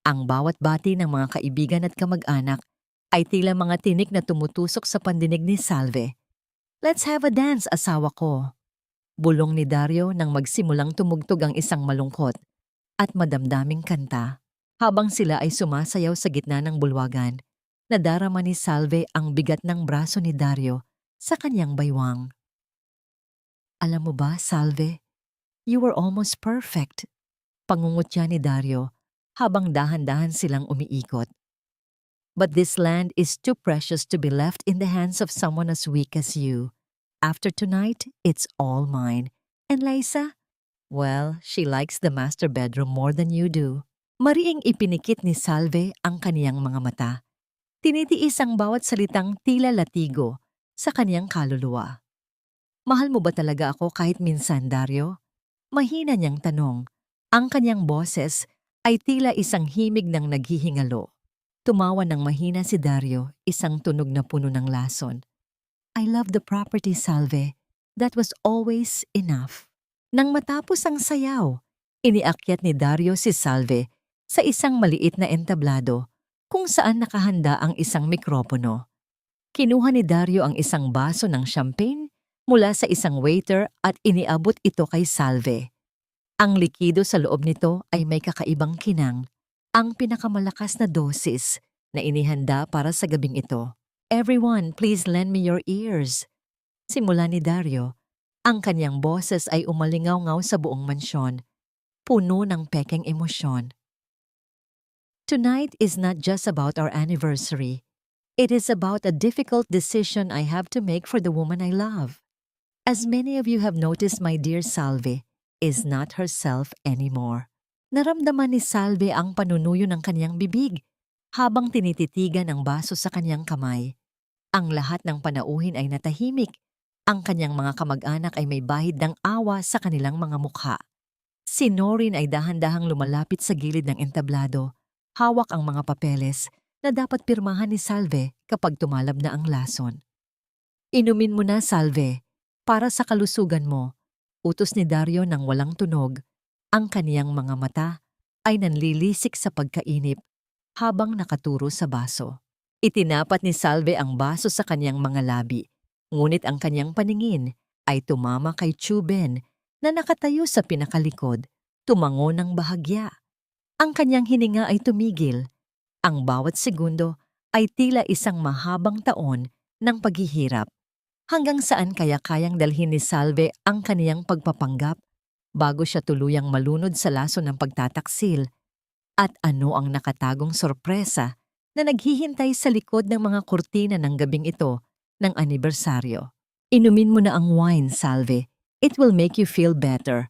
Ang bawat bati ng mga kaibigan at kamag-anak ay tila mga tinik na tumutusok sa pandinig ni Salve. Let's have a dance, asawa ko. Bulong ni Dario nang magsimulang tumugtog ang isang malungkot at madamdaming kanta. Habang sila ay sumasayaw sa gitna ng bulwagan, nadarama ni Salve ang bigat ng braso ni Dario sa kanyang baywang. Alam mo ba, Salve, you were almost perfect. Pangungutya ni Dario habang dahan-dahan silang umiikot. But this land is too precious to be left in the hands of someone as weak as you. After tonight, it's all mine. And Liza? Well, she likes the master bedroom more than you do. Mariing ipinikit ni Salve ang kaniyang mga mata. Tinitiis ang bawat salitang tila latigo sa kaniyang kaluluwa. Mahal mo ba talaga ako kahit minsan, Dario? Mahina niyang tanong. Ang kaniyang boses ay tila isang himig ng naghihingalo. Tumawa ng mahina si Dario, isang tunog na puno ng lason. I love the property, Salve. That was always enough. Nang matapos ang sayaw, iniakyat ni Dario si Salve sa isang maliit na entablado kung saan nakahanda ang isang mikropono. Kinuha ni Dario ang isang baso ng champagne mula sa isang waiter at iniabot ito kay Salve. Ang likido sa loob nito ay may kakaibang kinang, ang pinakamalakas na dosis na inihanda para sa gabing ito. "Everyone, please lend me your ears." Simula ni Dario, ang kanyang boses ay umalingaw-ngaw sa buong mansyon, puno ng pekeng emosyon. Tonight is not just about our anniversary. It is about a difficult decision I have to make for the woman I love. As many of you have noticed, my dear Salve is not herself anymore. Naramdaman ni Salve ang panunuyo ng kanyang bibig habang tinititigan ang baso sa kanyang kamay. Ang lahat ng panauhin ay natahimik. Ang kanyang mga kamag-anak ay may bahid ng awa sa kanilang mga mukha. Si Noreen ay dahan-dahang lumalapit sa gilid ng entablado. Hawak ang mga papeles na dapat pirmahan ni Salve kapag tumalab na ang lason. "Inumin mo na, Salve, para sa kalusugan mo." Utos ni Dario nang walang tunog. Ang kaniyang mga mata ay nanlilisik sa pagkainip habang nakaturo sa baso. Itinapat ni Salve ang baso sa kaniyang mga labi, ngunit ang kaniyang paningin ay tumama kay Chuben na nakatayo sa pinakalikod, tumango ng bahagya. Ang kaniyang hininga ay tumigil. Ang bawat segundo ay tila isang mahabang taon ng paghihirap. Hanggang saan kaya kayang dalhin ni Salve ang kaniyang pagpapanggap bago siya tuluyang malunod sa laso ng pagtataksil? At ano ang nakatagong sorpresa na naghihintay sa likod ng mga kurtina ng gabing ito ng anibersaryo? "Inumin mo na ang wine, Salve. It will make you feel better."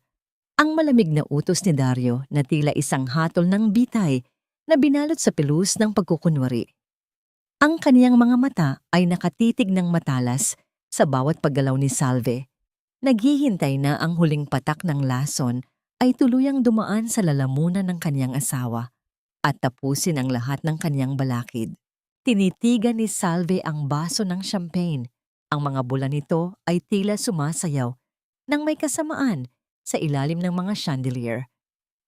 Ang malamig na utos ni Dario na tila isang hatol ng bitay na binalot sa pilus ng pagkukunwari. Ang kaniyang mga mata ay nakatitig ng matalas sa bawat paggalaw ni Salve. Naghihintay na ang huling patak ng lason ay tuluyang dumaan sa lalamunan ng kaniyang asawa at tapusin ang lahat ng kaniyang balakid. Tinitigan ni Salve ang baso ng champagne. Ang mga bula nito ay tila sumasayaw nang may kasamaan sa ilalim ng mga chandelier.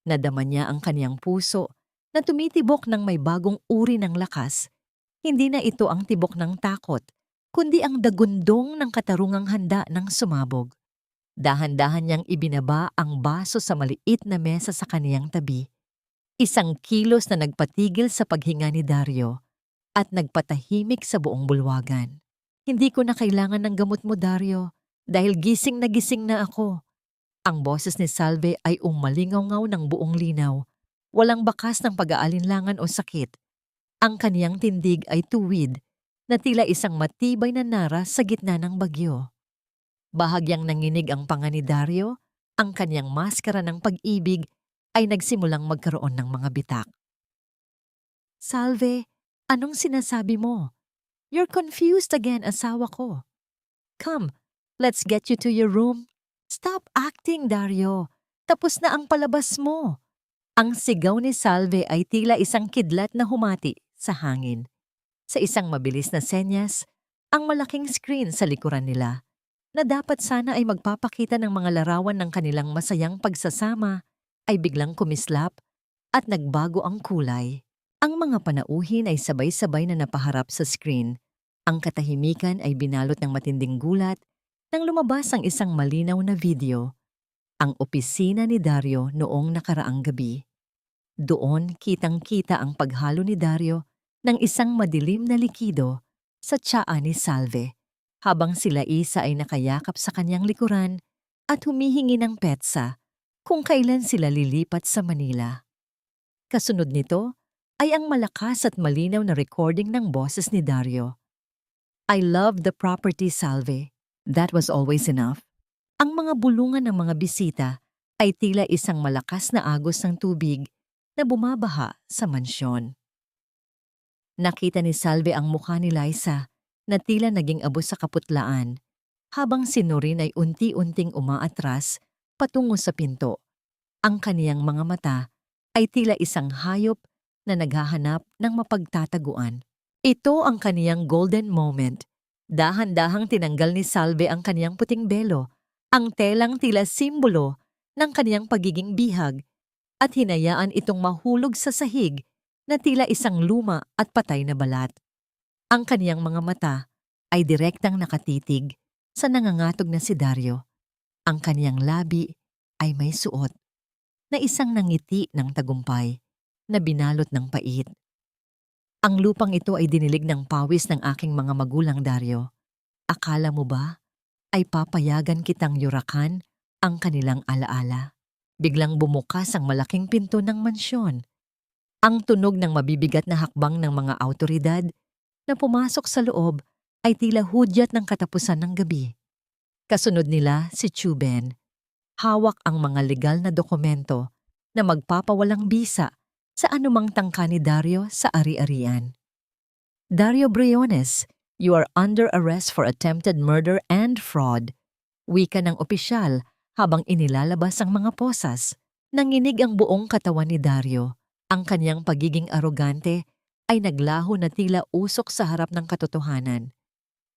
Nadama niya ang kaniyang puso na tumitibok ng may bagong uri ng lakas. Hindi na ito ang tibok ng takot, kundi ang dagundong ng katarungang handa ng sumabog. Dahan-dahan niyang ibinaba ang baso sa maliit na mesa sa kaniyang tabi. Isang kilos na nagpatigil sa paghinga ni Dario at nagpatahimik sa buong bulwagan. "Hindi ko na kailangan ng gamot mo, Dario, dahil gising na ako." Ang boses ni Salve ay umalingaw-ngaw ng buong linaw. Walang bakas ng pag-aalinlangan o sakit. Ang kaniyang tindig ay tuwid na tila isang matibay na nara sa gitna ng bagyo. Bahagyang nanginig ang panga ni Dario, ang kaniyang maskara ng pag-ibig ay nagsimulang magkaroon ng mga bitak. "Salve, anong sinasabi mo? You're confused again, asawa ko. Come, let's get you to your room." "Stop acting, Dario. Tapos na ang palabas mo." Ang sigaw ni Salve ay tila isang kidlat na humati sa hangin. Sa isang mabilis na senyas, ang malaking screen sa likuran nila, na dapat sana ay magpapakita ng mga larawan ng kanilang masayang pagsasama, ay biglang kumislap at nagbago ang kulay. Ang mga panauhin ay sabay-sabay na napaharap sa screen. Ang katahimikan ay binalot ng matinding gulat nang lumabas ang isang malinaw na video. Ang opisina ni Dario noong nakaraang gabi. Doon kitang-kita ang paghalo ni Dario ng isang madilim na likido sa tsaa ni Salve, habang sila isa ay nakayakap sa kanyang likuran at humihingi ng petsa kung kailan sila lilipat sa Manila. Kasunod nito ay ang malakas at malinaw na recording ng boses ni Dario. "I love the property, Salve. That was always enough." Ang mga bulungan ng mga bisita ay tila isang malakas na agos ng tubig na bumabaha sa mansyon. Nakita ni Salve ang mukha ni Liza na tila naging abo sa kaputlaan, habang si Noreen ay unti-unting umaatras patungo sa pinto. Ang kaniyang mga mata ay tila isang hayop na naghahanap ng mapagtataguan. Ito ang kaniyang golden moment. Dahan-dahang tinanggal ni Salve ang kaniyang puting belo, ang telang tila simbolo ng kaniyang pagiging bihag, at hinayaan itong mahulog sa sahig na tila isang luma at patay na balat. Ang kaniyang mga mata ay direktang nakatitig sa nangangatog na si Dario. Ang kaniyang labi ay may suot na isang nangiti ng tagumpay na binalot ng pait. Ang lupang ito ay dinilig ng pawis ng aking mga magulang, Dario. Akala mo ba ay papayagan kitang yurakan ang kanilang alaala? Biglang bumukas ang malaking pinto ng mansyon. Ang tunog ng mabibigat na hakbang ng mga awtoridad na pumasok sa loob ay tila hudyat ng katapusan ng gabi. Kasunod nila si Chuben. Hawak ang mga legal na dokumento na magpapawalang bisa sa anumang tangka ni Dario sa ari-arian. Dario Briones, you are under arrest for attempted murder and fraud. Wika ng opisyal habang inilalabas ang mga posas. Nanginig ang buong katawan ni Dario. Ang kanyang pagiging arogante ay naglaho na tila usok sa harap ng katotohanan.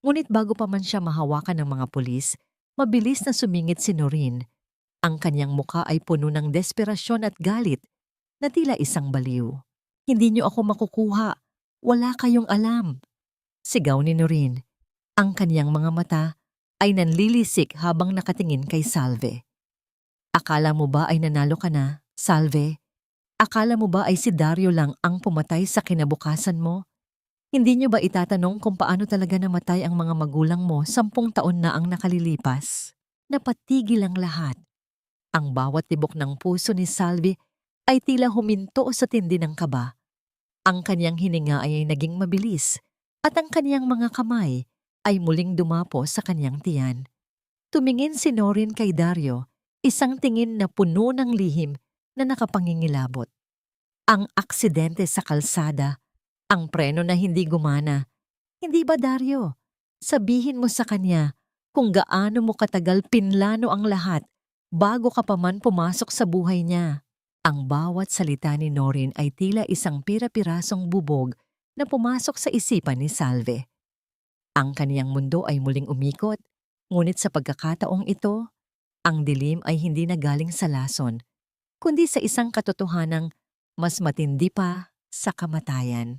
Ngunit bago pa man siya mahawakan ng mga pulis, mabilis na sumingit si Noreen. Ang kanyang muka ay puno ng desperasyon at galit na tila isang baliw. Hindi niyo ako makukuha. Wala kayong alam. Sigaw ni Noreen. Ang kanyang mga mata ay nanlilisik habang nakatingin kay Salve. Akala mo ba ay nanalo ka na, Salve? Akala mo ba ay si Dario lang ang pumatay sa kinabukasan mo? Hindi niyo ba itatanong kung paano talaga namatay ang mga magulang mo 10 taon na ang nakalilipas? Napatigil ang lahat. Ang bawat tibok ng puso ni Salve ay tila huminto sa tindi ng kaba. Ang kanyang hininga ay naging mabilis at ang kanyang mga kamay ay muling dumapo sa kanyang tiyan. Tumingin si Noreen kay Dario, isang tingin na puno ng lihim na nakapangingilabot. Ang aksidente sa kalsada, ang preno na hindi gumana. Hindi ba, Dario? Sabihin mo sa kanya kung gaano mo katagal pinlano ang lahat bago ka pa man pumasok sa buhay niya. Ang bawat salita ni Noreen ay tila isang pira-pirasong bubog na pumasok sa isipan ni Salve. Ang kaniyang mundo ay muling umikot, ngunit sa pagkakataong ito, ang dilim ay hindi na galing sa lason, kundi sa isang katotohanang mas matindi pa sa kamatayan.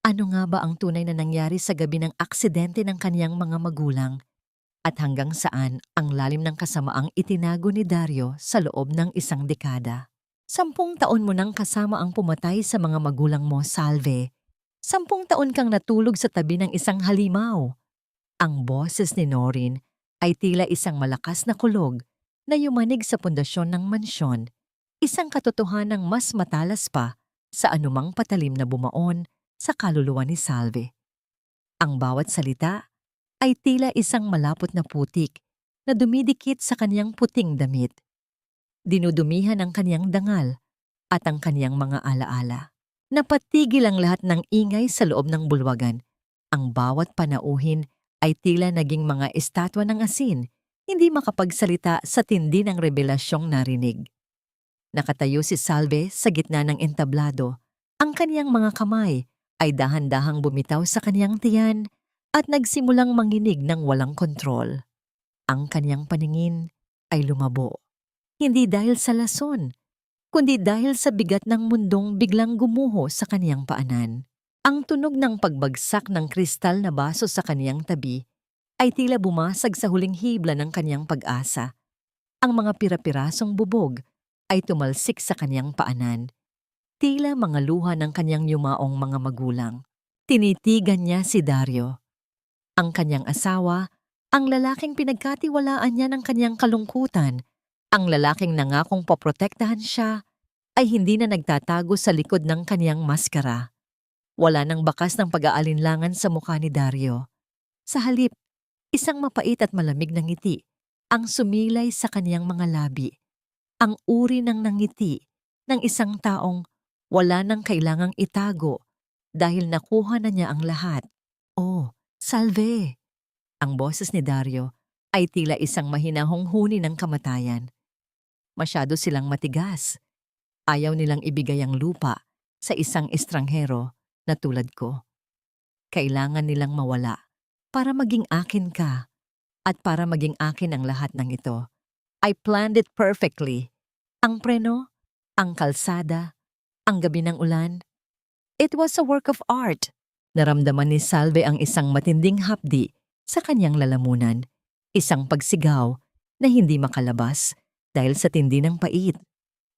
Ano nga ba ang tunay na nangyari sa gabi ng aksidente ng kaniyang mga magulang at hanggang saan ang lalim ng kasamaang itinago ni Dario sa loob ng isang dekada? 10 taon mo nang kasama ang pumatay sa mga magulang mo, Salve. 10 taon kang natulog sa tabi ng isang halimaw. Ang boses ni Noreen ay tila isang malakas na kulog na yumanig sa pundasyon ng mansyon, isang katotohanang mas matalas pa sa anumang patalim na bumaon sa kaluluwa ni Salve. Ang bawat salita ay tila isang malapot na putik na dumidikit sa kanyang puting damit. Dinudumihan ang kaniyang dangal at ang kaniyang mga alaala. Napatigil ang lahat ng ingay sa loob ng bulwagan. Ang bawat panauhin ay tila naging mga estatwa ng asin, hindi makapagsalita sa tindi ng revelasyong narinig. Nakatayo si Salve sa gitna ng entablado. Ang kaniyang mga kamay ay dahan-dahang bumitaw sa kaniyang tiyan at nagsimulang manginig ng walang kontrol. Ang kaniyang paningin ay lumabo. Hindi dahil sa lason, kundi dahil sa bigat ng mundong biglang gumuho sa kaniyang paanan. Ang tunog ng pagbagsak ng kristal na baso sa kaniyang tabi ay tila bumasag sa huling hibla ng kaniyang pag-asa. Ang mga pira-pirasong bubog ay tumalsik sa kaniyang paanan, tila mga luha ng kaniyang yumaong mga magulang. Tinitigan niya si Dario, ang kaniyang asawa, ang lalaking pinagkatiwalaan niya ng kaniyang kalungkutan, ang lalaking nangakong poprotektahan siya, ay hindi na nagtatago sa likod ng kaniyang maskara. Wala nang bakas ng pag-aalinlangan sa mukha ni Dario. Sa halip, isang mapait at malamig na ngiti ang sumilay sa kaniyang mga labi. Ang uri ng nangiti ng isang taong wala nang kailangang itago dahil nakuha na niya ang lahat. Oh, Salve! Ang boses ni Dario ay tila isang mahinahong huni ng kamatayan. Masyado silang matigas. Ayaw nilang ibigay ang lupa sa isang estranghero na tulad ko. Kailangan nilang mawala para maging akin ka at para maging akin ang lahat ng ito. I planned it perfectly. Ang preno, ang kalsada, ang gabi ng ulan. It was a work of art. Naramdaman ni Salve ang isang matinding hapdi sa kanyang lalamunan, isang pagsigaw na hindi makalabas dahil sa tindi ng pait.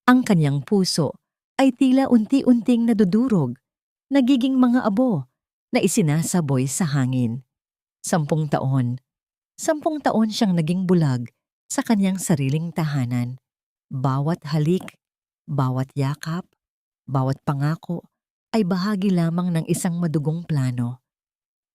Ang kanyang puso ay tila unti-unting nadudurog, nagiging mga abo na isinasaboy sa hangin. 10 taon. 10 taon siyang naging bulag sa kanyang sariling tahanan. Bawat halik, bawat yakap, bawat pangako ay bahagi lamang ng isang madugong plano.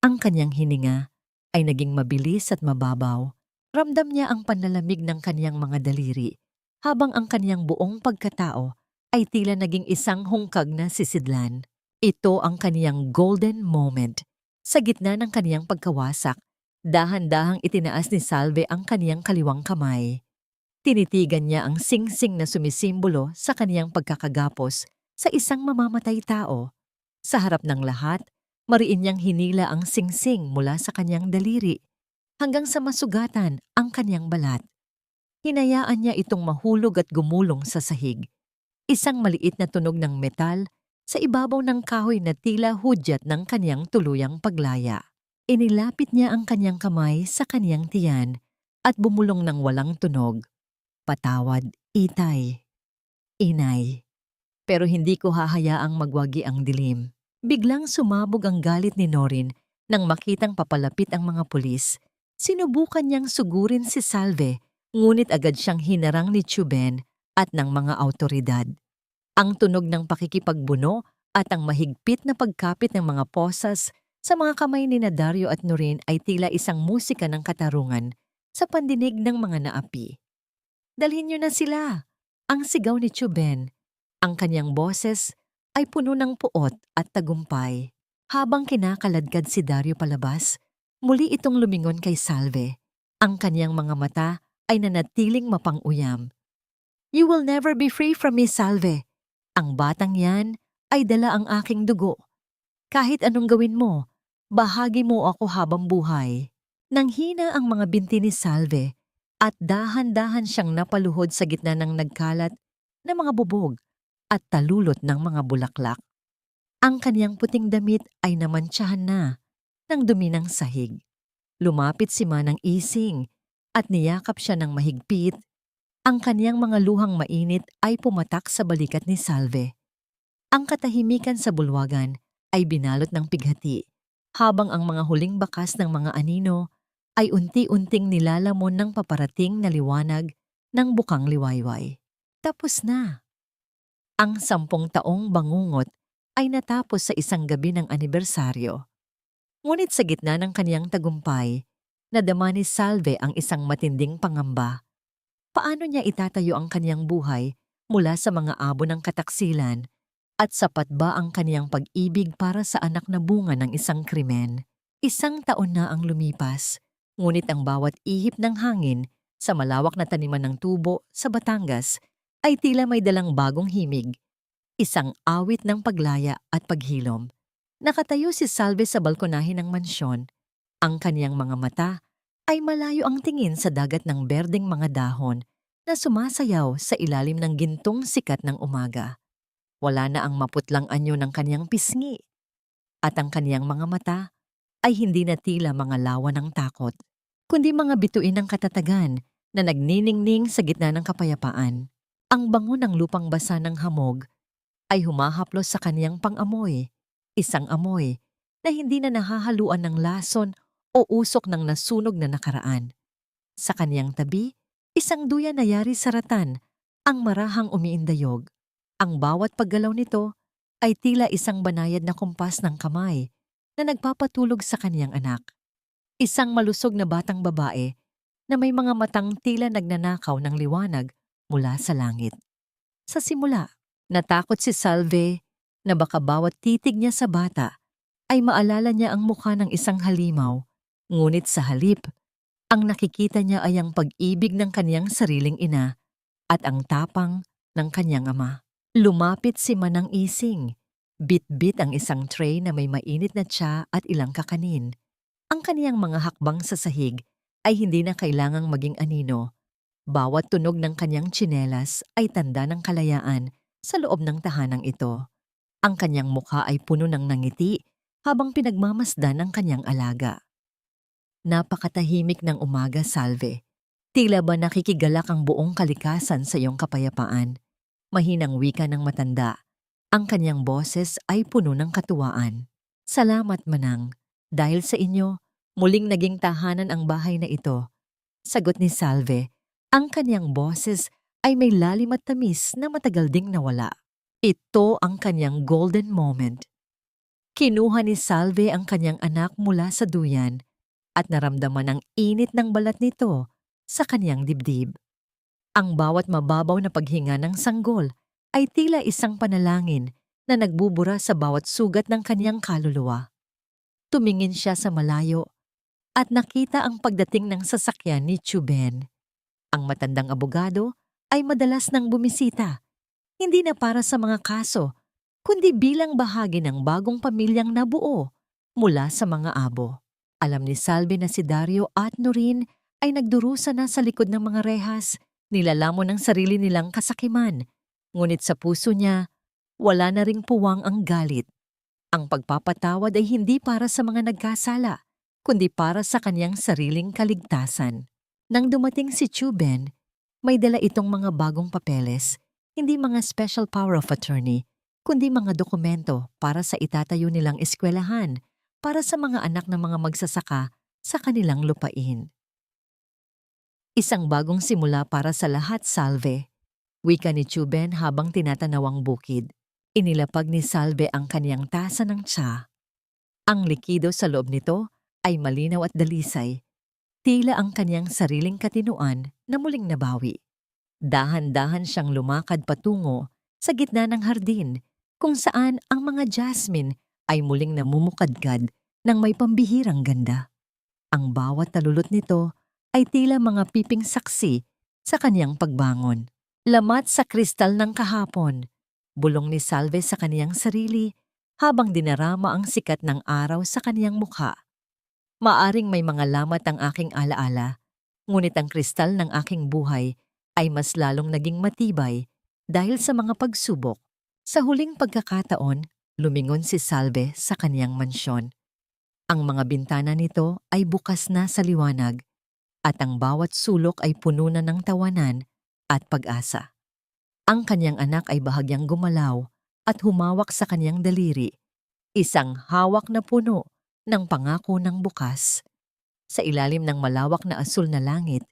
Ang kanyang hininga ay naging mabilis at mababaw. Ramdam niya ang panlalamig ng kanyang mga daliri, habang ang kanyang buong pagkatao ay tila naging isang hungkag na sisidlan. Ito ang kanyang golden moment. Sa gitna ng kanyang pagkawasak, dahan-dahang itinaas ni Salve ang kanyang kaliwang kamay. Tinitigan niya ang singsing na sumisimbolo sa kanyang pagkakagapos sa isang mamamatay tao. Sa harap ng lahat, mariin niyang hinila ang singsing mula sa kanyang daliri hanggang sa masugatan ang kanyang balat. Hinayaan niya itong mahulog at gumulong sa sahig. Isang maliit na tunog ng metal sa ibabaw ng kahoy na tila hudyat ng kanyang tuluyang paglaya. Inilapit niya ang kanyang kamay sa kanyang tiyan at bumulong ng walang tunog. Patawad, Itay. Inay. Pero hindi ko hahayaang magwagi ang dilim. Biglang sumabog ang galit ni Norin nang makitang papalapit ang mga pulis. Sinubukan niyang sugurin si Salve, ngunit agad siyang hinarang ni Chuben at ng mga awtoridad. Ang tunog ng pakikipagbuno at ang mahigpit na pagkapit ng mga posas sa mga kamay ni Dario at Norin ay tila isang musika ng katarungan sa pandinig ng mga naapi. Dalhin niyo na sila! Ang sigaw ni Chuben. Ang kanyang boses ay puno ng puot at tagumpay. Habang kinakaladkad si Dario palabas, muli itong lumingon kay Salve. Ang kanyang mga mata ay nanatiling mapang-uyam. You will never be free from me, Salve. Ang batang yan ay dala ang aking dugo. Kahit anong gawin mo, bahagi mo ako habang buhay. Nanghina ang mga binti ni Salve at dahan-dahan siyang napaluhod sa gitna ng nagkalat na mga bubog at talulot ng mga bulaklak. Ang kaniyang puting damit ay namantsahan na ng dumi ng sahig. Lumapit si Manang Ising at niyakap siya ng mahigpit. Ang kaniyang mga luhang mainit ay pumatak sa balikat ni Salve. Ang katahimikan sa bulwagan ay binalot ng pighati, habang ang mga huling bakas ng mga anino ay unti-unting nilalamon ng paparating na liwanag ng bukang liwayway. Tapos na. Ang 10 taong bangungot ay natapos sa isang gabi ng anibersaryo. Ngunit sa gitna ng kaniyang tagumpay, nadama ni Salve ang isang matinding pangamba. Paano niya itatayo ang kaniyang buhay mula sa mga abo ng kataksilan, at sapat ba ang kaniyang pag-ibig para sa anak na bunga ng isang krimen? 1 taon na ang lumipas, ngunit ang bawat ihip ng hangin sa malawak na taniman ng tubo sa Batangas ay tila may dalang bagong himig. Isang awit ng paglaya at paghilom. Nakatayo si Salve sa balkonahe ng mansyon. Ang kaniyang mga mata ay malayo ang tingin sa dagat ng berdeng mga dahon na sumasayaw sa ilalim ng gintong sikat ng umaga. Wala na ang maputlang anyo ng kaniyang pisngi. At ang kaniyang mga mata ay hindi na tila mga lawa ng takot, kundi mga bituin ng katatagan na nagniningning sa gitna ng kapayapaan. Ang bango ng lupang basa ng hamog ay humahaplos sa kaniyang pang-amoy, isang amoy na hindi na nahahaluan ng lason o usok ng nasunog na nakaraan. Sa kaniyang tabi, isang duyan na yari sa ratan, ang marahang umiindayog. Ang bawat paggalaw nito ay tila isang banayad na kumpas ng kamay na nagpapatulog sa kaniyang anak. Isang malusog na batang babae na may mga matang tila nagnanakaw ng liwanag mula sa langit. Sa simula, natakot si Salve na baka bawat titig niya sa bata ay maalala niya ang mukha ng isang halimaw, ngunit sa halip, ang nakikita niya ay ang pag-ibig ng kaniyang sariling ina at ang tapang ng kaniyang ama. Lumapit si Manang Ising. Bit-bit ang isang tray na may mainit na tsa at ilang kakanin. Ang kaniyang mga hakbang sa sahig ay hindi na kailangang maging anino. Bawat tunog ng kaniyang tsinelas ay tanda ng kalayaan sa loob ng tahanang ito. Ang kanyang mukha ay puno ng nangiti habang pinagmamasdan ang kanyang alaga. Napakatahimik ng umaga, Salve. Tila ba nakikigalak ang buong kalikasan sa iyong kapayapaan. Mahinang wika ng matanda. Ang kanyang boses ay puno ng katuwaan. Salamat, Manang. Dahil sa inyo, muling naging tahanan ang bahay na ito. Sagot ni Salve. Ang kanyang boses ay may lalim at tamis na matagal ding nawala. Ito ang kanyang golden moment. Kinuha ni Salve ang kanyang anak mula sa duyan at naramdaman ang init ng balat nito sa kanyang dibdib. Ang bawat mababaw na paghinga ng sanggol ay tila isang panalangin na nagbubura sa bawat sugat ng kanyang kaluluwa. Tumingin siya sa malayo at nakita ang pagdating ng sasakyan ni Chuben. Ang matandang abogado ay madalas nang bumisita, hindi na para sa mga kaso, kundi bilang bahagi ng bagong pamilyang nabuo mula sa mga abo. Alam ni Salve na si Dario at Noreen ay nagdurusa na sa likod ng mga rehas, nilalamon ng sarili nilang kasakiman. Ngunit sa puso niya, wala na ring puwang ang galit. Ang pagpapatawad ay hindi para sa mga nagkasala, kundi para sa kanyang sariling kaligtasan. Nang dumating si Chuben, may dala itong mga bagong papeles, hindi mga special power of attorney, kundi mga dokumento para sa itatayo nilang eskwelahan para sa mga anak ng mga magsasaka sa kanilang lupain. Isang bagong simula para sa lahat, Salve. Wika ni Chuben habang tinatanaw ang bukid. Inilapag ni Salve ang kaniyang tasa ng tsa. Ang likido sa loob nito ay malinaw at dalisay. Tila ang kaniyang sariling katinuan na muling nabawi. Dahan-dahan siyang lumakad patungo sa gitna ng hardin kung saan ang mga jasmine ay muling namumukadkad ng may pambihirang ganda. Ang bawat talulot nito ay tila mga piping saksi sa kaniyang pagbangon. Lamat sa kristal ng kahapon, bulong ni Salve sa kaniyang sarili habang dinarama ang sikat ng araw sa kaniyang mukha. Maaring may mga lamat ang aking alaala, ngunit ang kristal ng aking buhay ay mas lalong naging matibay dahil sa mga pagsubok. Sa huling pagkakataon, lumingon si Salve sa kaniyang mansyon. Ang mga bintana nito ay bukas na sa liwanag at ang bawat sulok ay puno na ng tawanan at pag-asa. Ang kanyang anak ay bahagyang gumalaw at humawak sa kanyang daliri, isang hawak na puno ng pangako ng bukas. Sa ilalim ng malawak na asul na langit,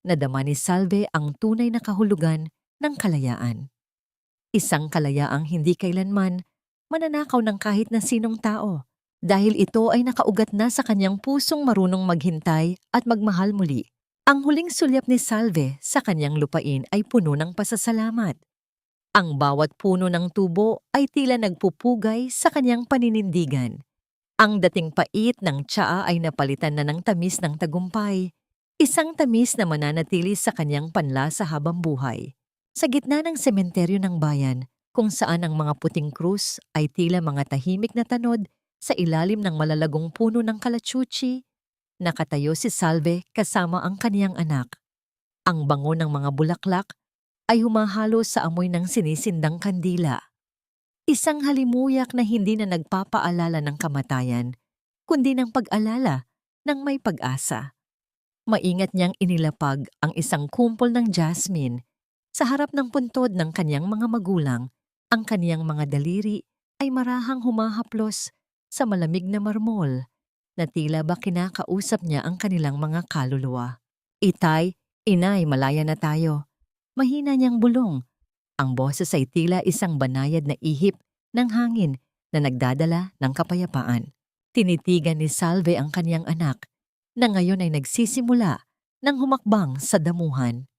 nadama ni Salve ang tunay na kahulugan ng kalayaan. Isang kalayaang hindi kailanman mananakaw ng kahit na sinong tao dahil ito ay nakaugat na sa kanyang pusong marunong maghintay at magmahal muli. Ang huling sulyap ni Salve sa kanyang lupain ay puno ng pasasalamat. Ang bawat puno ng tubo ay tila nagpupugay sa kanyang paninindigan. Ang dating pait ng tsaa ay napalitan na ng tamis ng tagumpay, isang tamis na mananatili sa kanyang panlasa habang buhay. Sa gitna ng sementeryo ng bayan, kung saan ang mga puting krus ay tila mga tahimik na tanod sa ilalim ng malalagong puno ng kalachuchi, nakatayo si Salve kasama ang kaniyang anak. Ang bango ng mga bulaklak ay humahalo sa amoy ng sinisindang kandila. Isang halimuyak na hindi na nagpapaalala ng kamatayan, kundi ng pag-alala ng may pag-asa. Maingat niyang inilapag ang isang kumpol ng jasmine sa harap ng puntod ng kaniyang mga magulang. Ang kaniyang mga daliri ay marahang humahaplos sa malamig na marmol na tila ba kinakausap niya ang kanilang mga kaluluwa. Itay, inay, malaya na tayo. Mahina niyang bulong. Ang boses ay tila isang banayad na ihip ng hangin na nagdadala ng kapayapaan. Tinitigan ni Salve ang kaniyang anak na ngayon ay nagsisimula ng humakbang sa damuhan.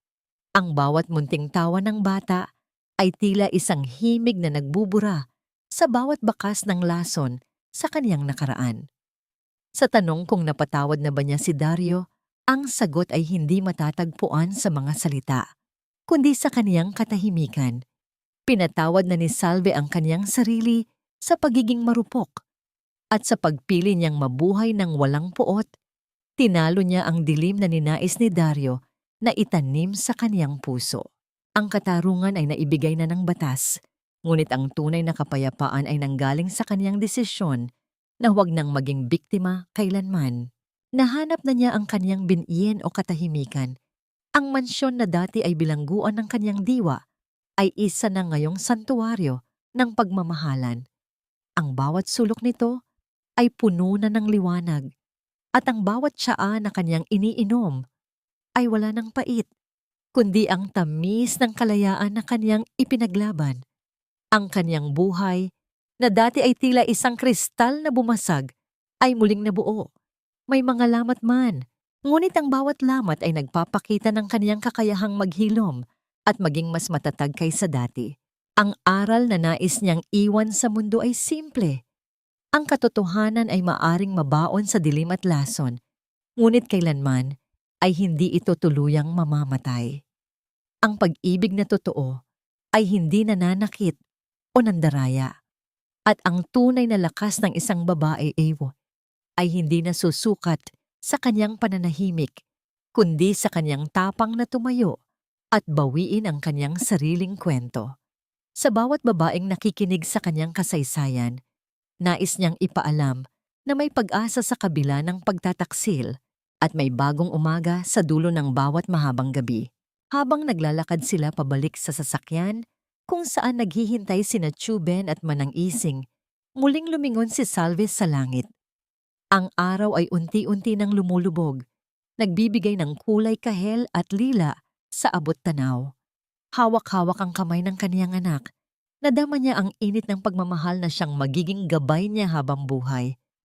Ang bawat munting tawa ng bata ay tila isang himig na nagbubura sa bawat bakas ng lason sa kaniyang nakaraan. Sa tanong kung napatawad na ba niya si Dario, ang sagot ay hindi matatagpuan sa mga salita, kundi sa kaniyang katahimikan. Pinatawad na ni Salve ang kaniyang sarili sa pagiging marupok at sa pagpili niyang mabuhay ng walang puot, tinalo niya ang dilim na ninais ni Dario na itanim sa kaniyang puso. Ang katarungan ay naibigay na ng batas, ngunit ang tunay na kapayapaan ay nanggaling sa kanyang desisyon na huwag nang maging biktima kailanman. Nahanap na niya ang kanyang binhiyen o katahimikan. Ang mansyon na dati ay bilangguan ng kanyang diwa ay isa na ngayong santuwaryo ng pagmamahalan. Ang bawat sulok nito ay puno na ng liwanag at ang bawat tsaa na kanyang iniinom ay wala ng pait, kundi ang tamis ng kalayaan na kanyang ipinaglaban. Ang kanyang buhay, na dati ay tila isang kristal na bumasag, ay muling nabuo. May mga lamat man, ngunit ang bawat lamat ay nagpapakita ng kanyang kakayahang maghilom at maging mas matatag kaysa dati. Ang aral na nais niyang iwan sa mundo ay simple. Ang katotohanan ay maaring mabaon sa dilim at lason, ngunit kailanman ay hindi ito tuluyang mamamatay. Ang pag-ibig na totoo ay hindi nananakit o nandaraya. At ang tunay na lakas ng isang babae ay hindi nasusukat sa kanyang pananahimik, kundi sa kanyang tapang na tumayo at bawiin ang kanyang sariling kwento. Sa bawat babaeng nakikinig sa kanyang kasaysayan, nais niyang ipaalam na may pag-asa sa kabila ng pagtataksil at may bagong umaga sa dulo ng bawat mahabang gabi. Habang naglalakad sila pabalik sa sasakyan, kung saan naghihintay sina Chuben at Manang Ising, muling lumingon si Salve sa langit. Ang araw ay unti-unti nang lumulubog, nagbibigay ng kulay kahel at lila sa abot tanaw. Hawak-hawak ang kamay ng kaniyang anak. Nadama niya ang init ng pagmamahal na siyang magiging gabay niya habang buhay.